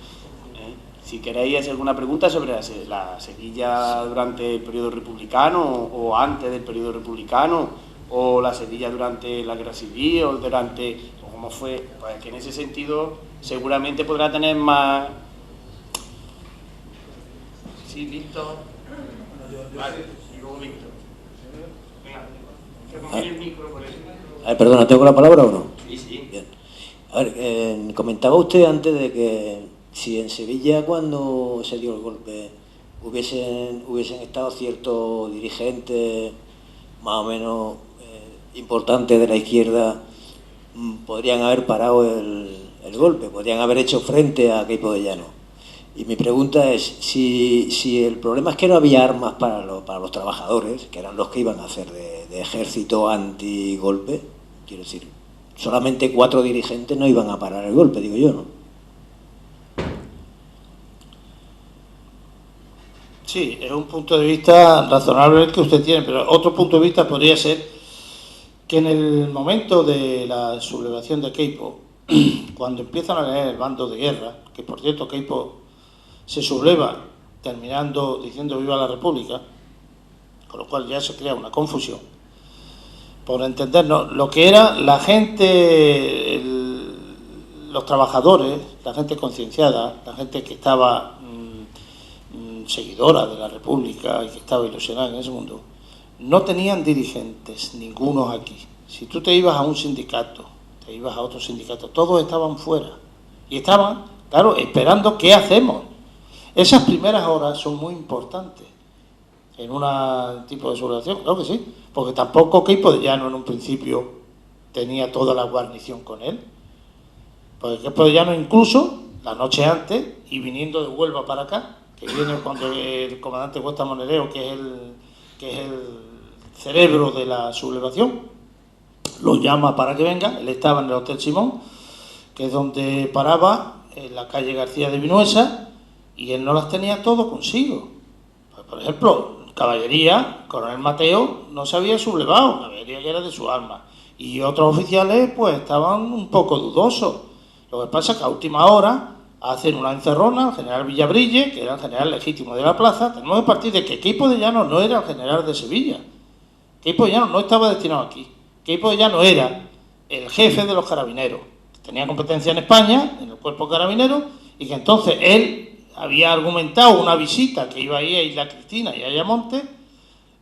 [SPEAKER 2] Si queréis hacer alguna pregunta sobre la Sevilla durante el periodo republicano o antes del periodo republicano, o la Sevilla durante la Guerra Civil, o cómo fue, pues que en ese sentido seguramente podrá tener más... Sí, Víctor. Vale, y luego Víctor. Venga, el micro por eso.
[SPEAKER 8] Perdona, ¿tengo la palabra o no?
[SPEAKER 2] Sí.
[SPEAKER 8] Bien. A ver, comentaba usted antes de que si en Sevilla, cuando se dio el golpe, hubiesen estado ciertos dirigentes más o menos importantes de la izquierda, podrían haber parado el golpe, podrían haber hecho frente a Queipo de Llano. Y mi pregunta es, si el problema es que no había armas para los trabajadores, que eran los que iban a hacer de ejército antigolpe, quiero decir, solamente 4 dirigentes no iban a parar el golpe, digo yo, ¿no?
[SPEAKER 3] Sí, es un punto de vista razonable el que usted tiene, pero otro punto de vista podría ser que en el momento de la sublevación de Queipo, cuando empiezan a leer el bando de guerra, que por cierto Queipo se subleva terminando diciendo viva la República, con lo cual ya se crea una confusión. por entendernos, lo que era la gente, los trabajadores, la gente concienciada, la gente que estaba seguidora de la República y que estaba ilusionada en ese mundo, no tenían dirigentes, ningunos aquí. Si tú te ibas a un sindicato, te ibas a otro sindicato, todos estaban fuera y estaban, claro, esperando qué hacemos. Esas primeras horas son muy importantes en un tipo de sublevación, claro que sí, porque tampoco Queipo de Llano en un principio tenía toda la guarnición con él, porque Queipo de Llano incluso la noche antes y viniendo de Huelva para acá, que viene cuando el comandante Cuesta Monereo, que es el cerebro de la sublevación, lo llama para que venga. Él estaba en el Hotel Simón, que es donde paraba, en la calle García de Vinuesa, y él no las tenía todo consigo. Pues, por ejemplo, caballería, Coronel Mateo no se había sublevado, caballería que era de su arma, y otros oficiales pues estaban un poco dudosos. Lo que pasa es que a última hora hacen una encerrona al general Villabrille, que era el general legítimo de la plaza. Tenemos que partir de que Queipo de Llano no era el general de Sevilla. Queipo de Llano no estaba destinado aquí. Queipo de Llano era el jefe de los carabineros. Tenía competencia en España, en el cuerpo carabinero, y que entonces él había argumentado una visita que iba ahí a Isla Cristina y a Ayamonte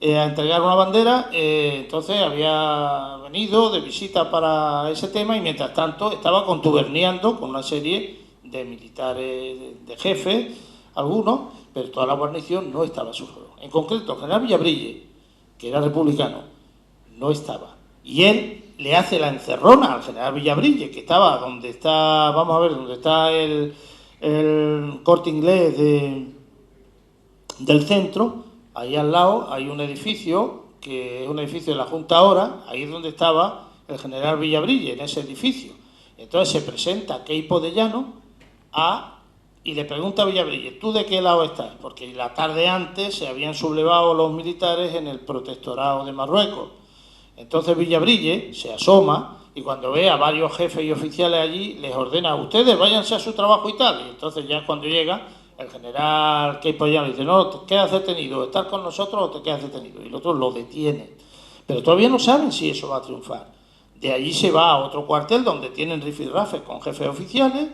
[SPEAKER 3] a entregar una bandera. Entonces había venido de visita para ese tema y mientras tanto estaba contuberniando con una serie de militares, de jefes, algunos, pero toda la guarnición no estaba a su favor. En concreto, el general Villabrille, que era republicano, no estaba. Y él le hace la encerrona al general Villabrille, que estaba donde está, vamos a ver, donde está el Corte Inglés del centro. Ahí al lado hay un edificio, que es un edificio de la Junta ahora, ahí es donde estaba el general Villabrille, en ese edificio. Entonces se presenta Queipo de Llano y le pregunta a Villabrille, ¿tú de qué lado estás? Porque la tarde antes se habían sublevado los militares en el protectorado de Marruecos. Entonces Villabrille se asoma y cuando ve a varios jefes y oficiales allí, les ordena, ustedes váyanse a su trabajo y tal. Y entonces ya cuando llega, el general Queipo de Llano dice, no, te quedas detenido, ¿estás con nosotros o te quedas detenido? Y el otro lo detiene. Pero todavía no saben si eso va a triunfar. De allí se va a otro cuartel donde tienen rifirrafes con jefes oficiales,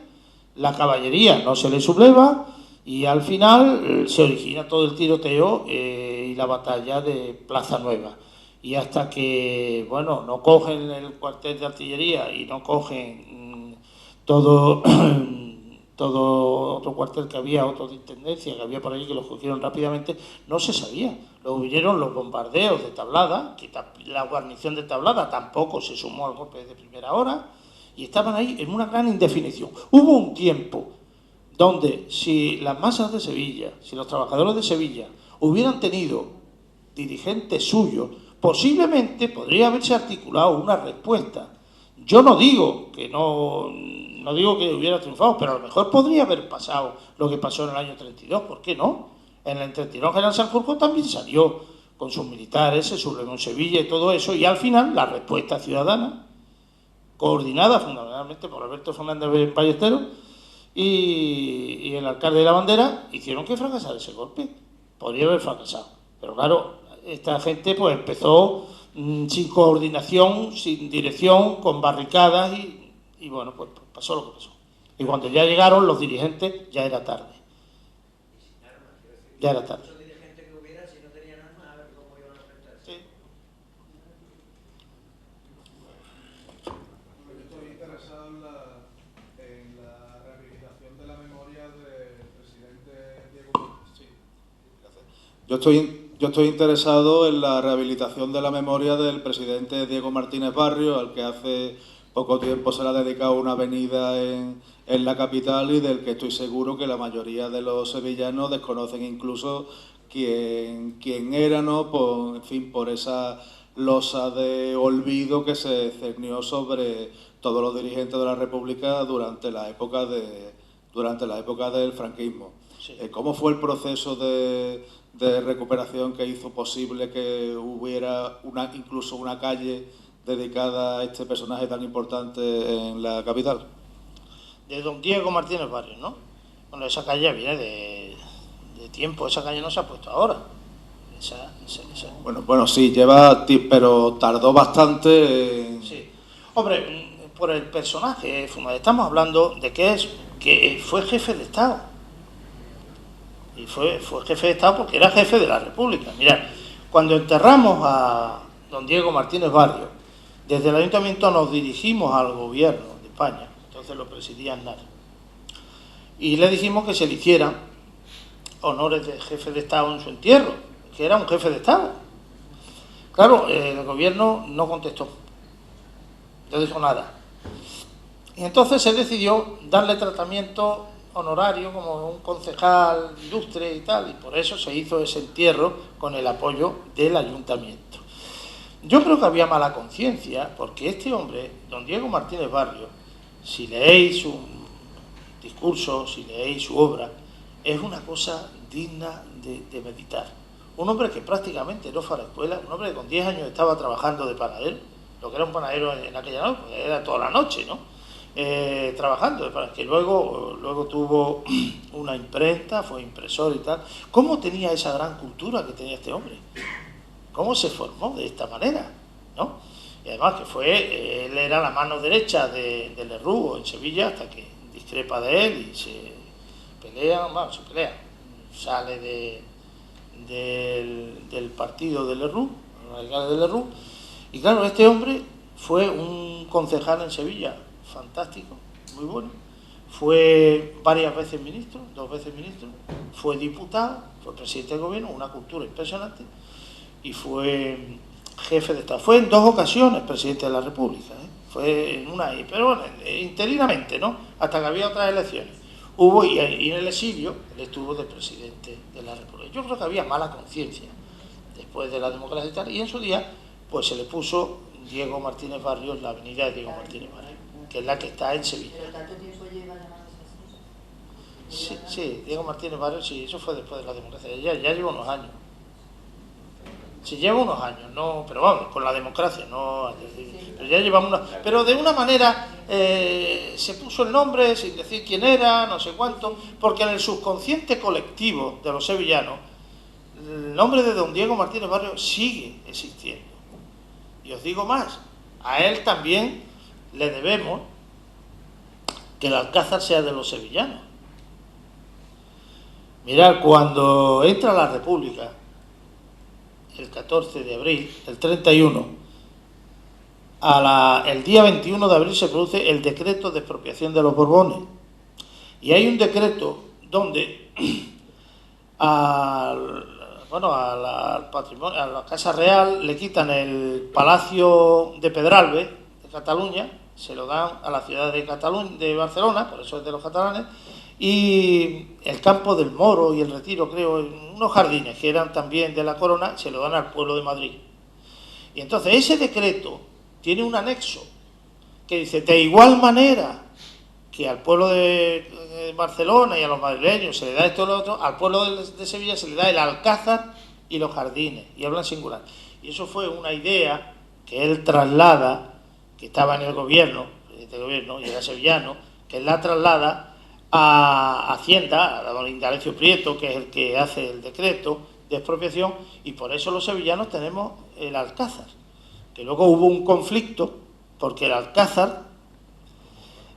[SPEAKER 3] la caballería no se le subleva y al final se origina todo el tiroteo y la batalla de Plaza Nueva. Y hasta que, bueno, no cogen el cuartel de artillería y no cogen todo otro cuartel que había, otro de intendencia que había por allí que los cogieron rápidamente, no se sabía. Luego vinieron los bombardeos de Tablada, que la guarnición de Tablada tampoco se sumó al golpe de primera hora, y estaban ahí en una gran indefinición. Hubo un tiempo donde si las masas de Sevilla, si los trabajadores de Sevilla hubieran tenido dirigentes suyos, posiblemente podría haberse articulado una respuesta. Yo no digo que no digo que hubiera triunfado, pero a lo mejor podría haber pasado lo que pasó en el año 32, ¿por qué no? En el 32 General Sanjurjo también salió con sus militares, se sublevó en Sevilla y todo eso, y al final la respuesta ciudadana, coordinada fundamentalmente por Alberto Fernández Ballesteros y el alcalde de La Bandera, hicieron que fracasara ese golpe. Podría haber fracasado, pero claro, esta gente pues empezó sin coordinación, sin dirección, con barricadas y bueno, pues pasó lo que pasó. Y cuando ya llegaron los dirigentes, ya era tarde. Ya era tarde.
[SPEAKER 8] Esos dirigentes que hubiera, si no tenían armas, a ver cómo iban a enfrentarse.
[SPEAKER 3] Sí.
[SPEAKER 9] Yo estoy interesado en la rehabilitación de la memoria del presidente Diego Martínez. Yo estoy interesado en la rehabilitación de la memoria del presidente Diego Martínez Barrio, al que hace poco tiempo se le ha dedicado una avenida en la capital y del que estoy seguro que la mayoría de los sevillanos desconocen incluso quién era, ¿no? Por esa losa de olvido que se cernió sobre todos los dirigentes de la República durante la época del franquismo. Sí. ¿Cómo fue el proceso de recuperación que hizo posible que hubiera incluso una calle dedicada a este personaje tan importante en la capital?
[SPEAKER 3] De don Diego Martínez Barrio, ¿no? Bueno, esa calle viene de tiempo, esa calle no se ha puesto ahora.
[SPEAKER 9] Bueno, sí, pero tardó bastante en...
[SPEAKER 3] Sí. Hombre, por el personaje, estamos hablando de que fue jefe de Estado. Y fue jefe de Estado porque era jefe de la República. Mirad, cuando enterramos a don Diego Martínez Barrio, desde el Ayuntamiento nos dirigimos al gobierno de España, entonces lo presidía Aznar, y le dijimos que se le hicieran honores de jefe de Estado en su entierro, que era un jefe de Estado. Claro, el gobierno no contestó, no dijo nada. Y entonces se decidió darle tratamiento honorario como un concejal ilustre y tal, y por eso se hizo ese entierro con el apoyo del ayuntamiento. Yo creo que había mala conciencia, porque este hombre, don Diego Martínez Barrio, si leéis su discurso, si leéis su obra, es una cosa digna de meditar. Un hombre que prácticamente no fue a la escuela, un hombre que con 10 años estaba trabajando de panadero, lo que era un panadero en aquella noche, porque era toda la noche, ¿no? Trabajando, que luego tuvo una imprenta, fue impresor y tal. ¿Cómo tenía esa gran cultura que tenía este hombre? ¿Cómo se formó de esta manera? ¿No? Y además que él era la mano derecha de Lerroux en Sevilla, hasta que discrepa de él y se pelea, sale del partido de Lerroux, radicales de Lerroux, y claro, este hombre fue un concejal en Sevilla, fantástico, muy bueno, fue varias veces ministro, 2 veces ministro, fue diputado, fue presidente del gobierno, una cultura impresionante, y fue jefe de Estado. Fue en 2 ocasiones presidente de la República, fue en una, pero bueno, interinamente, ¿no? Hasta que había otras elecciones. Y en el exilio él estuvo de presidente de la República. Yo creo que había mala conciencia después de la democracia y tal, y en su día pues se le puso Diego Martínez Barrio, la avenida de Diego Martínez Barrio, que es la que está en Sevilla.
[SPEAKER 10] ¿Pero tanto tiempo lleva llamándose así?
[SPEAKER 3] Sí, Diego Martínez Barrio, sí, eso fue después de la democracia. Ya lleva unos años. Sí, lleva unos años, no, pero vamos, con la democracia, no, pero ya lleva unos, pero de una manera se puso el nombre sin decir quién era, no sé cuánto, porque en el subconsciente colectivo de los sevillanos, el nombre de don Diego Martínez Barrio sigue existiendo. Y os digo más, a él también le debemos que el Alcázar sea de los sevillanos. Mirad, cuando entra la República, el 14 de abril, el 31, el día 21 de abril se produce el decreto de expropiación de los Borbones. Y hay un decreto donde al patrimonio, a la Casa Real le quitan el Palacio de Pedralbes de Cataluña, se lo dan a la ciudad de Barcelona, por eso es de los catalanes, y el Campo del Moro y el Retiro, creo, unos jardines que eran también de la corona, se lo dan al pueblo de Madrid. Y entonces ese decreto tiene un anexo que dice, de igual manera que al pueblo de Barcelona y a los madrileños se le da esto y lo otro, al pueblo de Sevilla se le da el Alcázar y los jardines, y hablan singular. Y eso fue una idea que él traslada, que estaba en el gobierno, y era sevillano, que él la traslada a Hacienda, a don Indalecio Prieto, que es el que hace el decreto de expropiación, y por eso los sevillanos tenemos el Alcázar, que luego hubo un conflicto, porque el Alcázar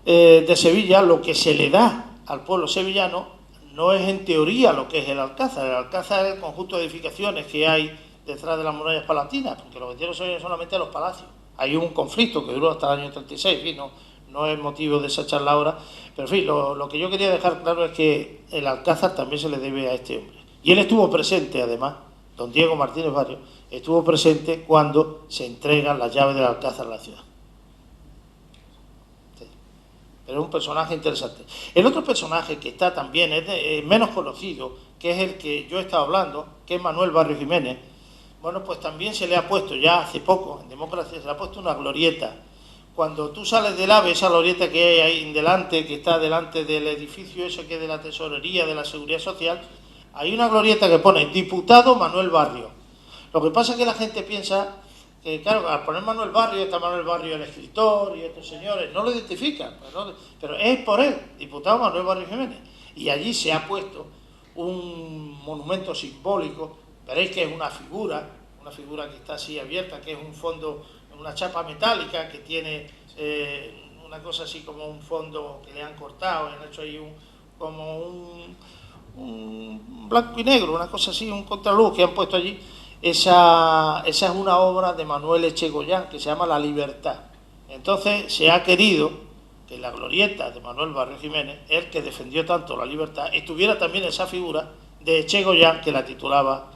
[SPEAKER 3] de Sevilla, lo que se le da al pueblo sevillano no es en teoría lo que es el Alcázar. El Alcázar es el conjunto de edificaciones que hay detrás de las murallas palatinas, porque lo que tienen son solamente los palacios. Hay un conflicto que duró hasta el año 36, en fin, no es motivo de esa charla ahora, pero en fin, lo que yo quería dejar claro es que el Alcázar también se le debe a este hombre. Y él estuvo presente, además, don Diego Martínez Barrio, estuvo presente cuando se entregan las llaves del Alcázar a la ciudad. Pero es un personaje interesante. El otro personaje que está también, es menos conocido, que es el que yo he estado hablando, que es Manuel Barrio Jiménez. Bueno, pues también se le ha puesto, ya hace poco, en democracia, se le ha puesto una glorieta. Cuando tú sales del AVE, esa glorieta que hay ahí delante, que está delante del edificio ese que es de la Tesorería de la Seguridad Social, hay una glorieta que pone Diputado Manuel Barrio. Lo que pasa es que la gente piensa que, claro, al poner Manuel Barrio, está Manuel Barrio el escritor y estos señores, no lo identifican, pero es por él, Diputado Manuel Barrio Jiménez. Y allí se ha puesto un monumento simbólico veréis que es una figura que está así abierta, que es un fondo, una chapa metálica que tiene una cosa así como un fondo que le han cortado, han hecho ahí un blanco y negro, una cosa así, un contraluz que han puesto allí. Esa es una obra de Manuel Echegoyen que se llama La Libertad. Entonces se ha querido que la glorieta de Manuel Barrio Jiménez, el que defendió tanto la libertad, estuviera también esa figura de Echegoyen que la titulaba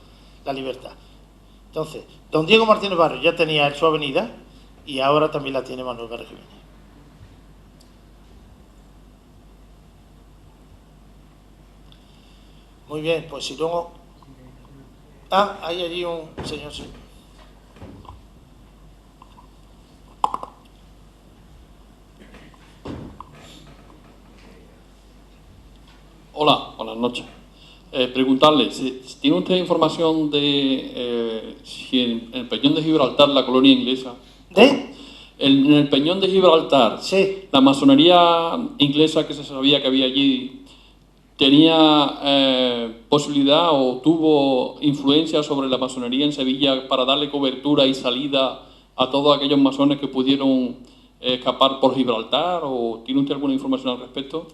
[SPEAKER 3] La Libertad. Entonces, don Diego Martínez Barrio ya tenía él su avenida y ahora también la tiene Manuel Barrio Jiménez. Muy bien, pues si luego... Ah, hay allí un señor... Sí.
[SPEAKER 11] Hola, buenas noches. Preguntarle, si ¿tiene usted información de si en el Peñón de Gibraltar, la colonia inglesa... En el Peñón de Gibraltar,
[SPEAKER 3] sí,
[SPEAKER 11] la masonería inglesa que se sabía que había allí, ¿tenía posibilidad o tuvo influencia sobre la masonería en Sevilla para darle cobertura y salida a todos aquellos masones que pudieron escapar por Gibraltar? ¿O tiene usted alguna información al respecto?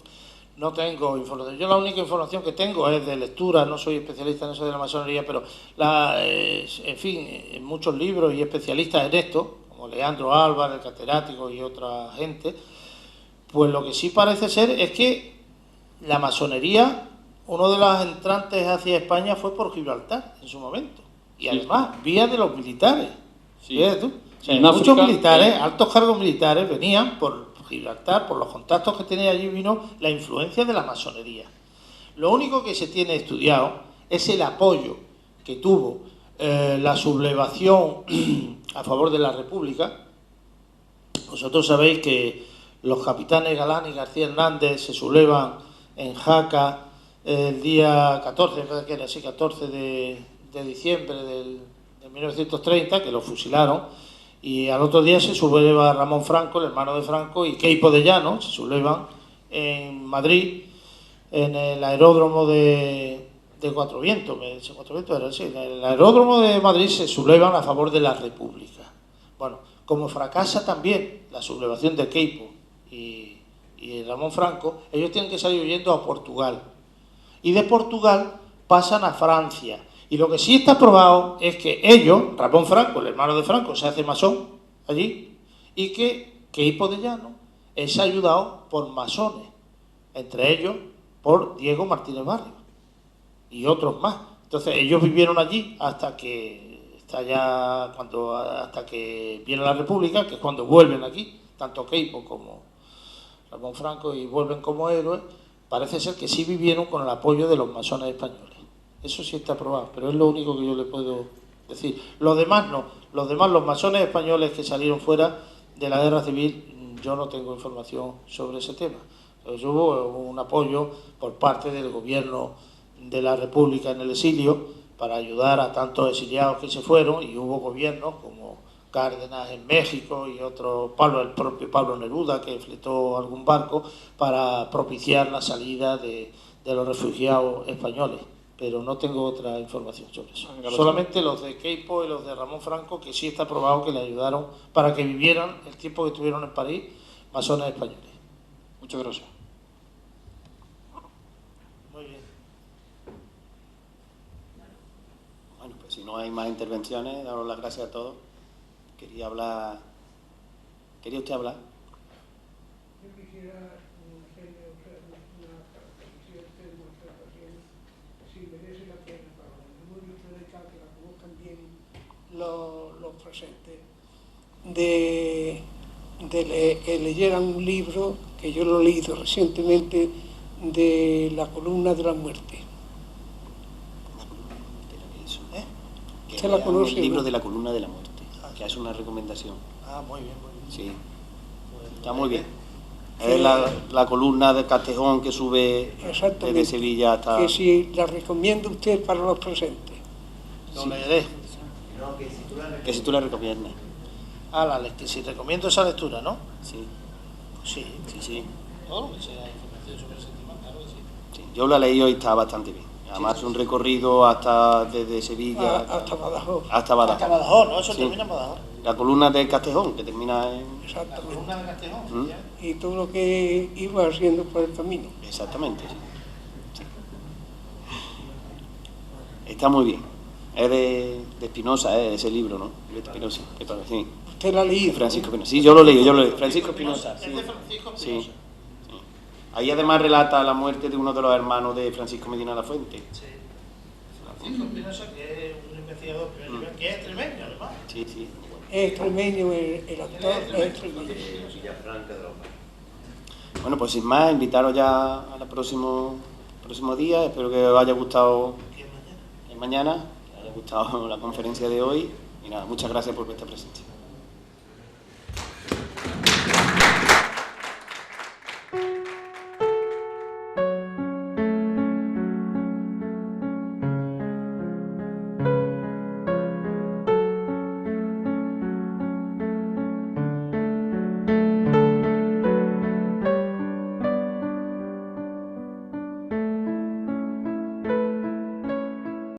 [SPEAKER 3] No tengo información. Yo la única información que tengo es de lectura, no soy especialista en eso de la masonería, pero en fin, en muchos libros y especialistas en esto, como Leandro Álvarez, el catedrático y otra gente, pues lo que sí parece ser es que la masonería, uno de los entrantes hacia España fue por Gibraltar en su momento. Y además, vía de los militares.
[SPEAKER 11] Sí.
[SPEAKER 3] ¿Ves tú? O sea,
[SPEAKER 11] En
[SPEAKER 3] muchos
[SPEAKER 11] África,
[SPEAKER 3] militares, altos cargos militares, venían por Gibraltar, por los contactos que tenía allí, vino la influencia de la masonería. Lo único que se tiene estudiado es el apoyo que tuvo la sublevación a favor de la República. Vosotros sabéis que los capitanes Galán y García Hernández se sublevan en Jaca el día 14, que era así, 14 de diciembre de 1930, que lo fusilaron. Y al otro día se subleva Ramón Franco, el hermano de Franco, y Queipo de Llano, se sublevan en Madrid, en el aeródromo de Cuatro Vientos, era así, en el aeródromo de Madrid se sublevan a favor de la República. Bueno, como fracasa también la sublevación de Queipo y Ramón Franco, ellos tienen que salir huyendo a Portugal. Y de Portugal pasan a Francia. Y lo que sí está probado es que ellos, Ramón Franco, el hermano de Franco, se hace masón allí, y que Queipo de Llano es ayudado por masones, entre ellos por Diego Martínez Barrio y otros más. Entonces ellos vivieron allí hasta que viene la República, que es cuando vuelven aquí, tanto Queipo como Ramón Franco, y vuelven como héroes. Parece ser que sí vivieron con el apoyo de los masones españoles. Eso sí está probado, pero es lo único que yo le puedo decir. Los demás no. Los demás, los masones españoles que salieron fuera de la guerra civil, yo no tengo información sobre ese tema. Entonces, hubo un apoyo por parte del gobierno de la República en el exilio para ayudar a tantos exiliados que se fueron, y hubo gobiernos como Cárdenas en México y otro, el propio Pablo Neruda, que fletó algún barco para propiciar la salida de los refugiados españoles. Pero no tengo otra información sobre eso. Solamente los de Queipo y los de Ramón Franco, que sí está probado que le ayudaron para que vivieran el tiempo que estuvieron en París, masones españoles.
[SPEAKER 11] Muchas gracias.
[SPEAKER 3] Muy bien.
[SPEAKER 2] Bueno, pues si no hay más intervenciones, daros las gracias a todos. ¿Quería usted hablar?
[SPEAKER 12] Yo quisiera hacerle una caracterización, una observación, si merece la pena para la memoria histórica, que la conozcan bien los presentes, que leyeran un libro que yo lo he leído recientemente, de La columna de la muerte.
[SPEAKER 2] Que
[SPEAKER 12] la conoce,
[SPEAKER 2] el libro,
[SPEAKER 12] ¿no?
[SPEAKER 2] De la columna de la muerte, que es una recomendación.
[SPEAKER 3] Ah, muy bien, muy bien.
[SPEAKER 2] Sí, está muy bien. Es la columna de Castejón que sube desde Sevilla hasta...
[SPEAKER 12] Que si la recomienda usted para los presentes.
[SPEAKER 3] Lo leeré.
[SPEAKER 2] Que si tú la recomiendas.
[SPEAKER 3] Que si recomiendo esa lectura, ¿no?
[SPEAKER 2] Sí.
[SPEAKER 3] Pues sí.
[SPEAKER 2] Sí.
[SPEAKER 3] Todo lo que sea información sobre ese tema, claro que sí.
[SPEAKER 2] Sí, yo la leí y está bastante bien. Además un recorrido hasta desde Sevilla
[SPEAKER 12] hasta Badajoz.
[SPEAKER 2] Hasta Badajoz.
[SPEAKER 3] Hasta Badajoz, ¿no? Eso
[SPEAKER 2] Sí.
[SPEAKER 3] termina en Badajoz.
[SPEAKER 2] La columna de Castejón, que termina en...
[SPEAKER 12] Exactamente.
[SPEAKER 3] Columna de Castejón.
[SPEAKER 12] Y todo lo que iba haciendo por el camino.
[SPEAKER 2] Exactamente, sí. Está muy bien. Es de Espinosa, ese libro, ¿no? De Espinosa. Sí.
[SPEAKER 12] ¿Usted lo ha leído?
[SPEAKER 2] Francisco Espinosa. Sí, yo lo leí. Francisco Espinosa.
[SPEAKER 3] Es de Francisco
[SPEAKER 2] Sí.
[SPEAKER 3] Espinosa.
[SPEAKER 2] Sí. Ahí además relata la muerte de uno de los hermanos de Francisco Medina la Fuente.
[SPEAKER 3] Sí. Francisco Espinosa, que es un investigador de primer nivel, que es extremeño, además.
[SPEAKER 2] Sí, sí.
[SPEAKER 12] Es extremeño el actor, es extremeño.
[SPEAKER 2] Bueno, pues sin más, invitaros ya al próximo día. Espero que os haya gustado mañana, que os haya gustado la conferencia de hoy. Y nada, muchas gracias por vuestra presencia.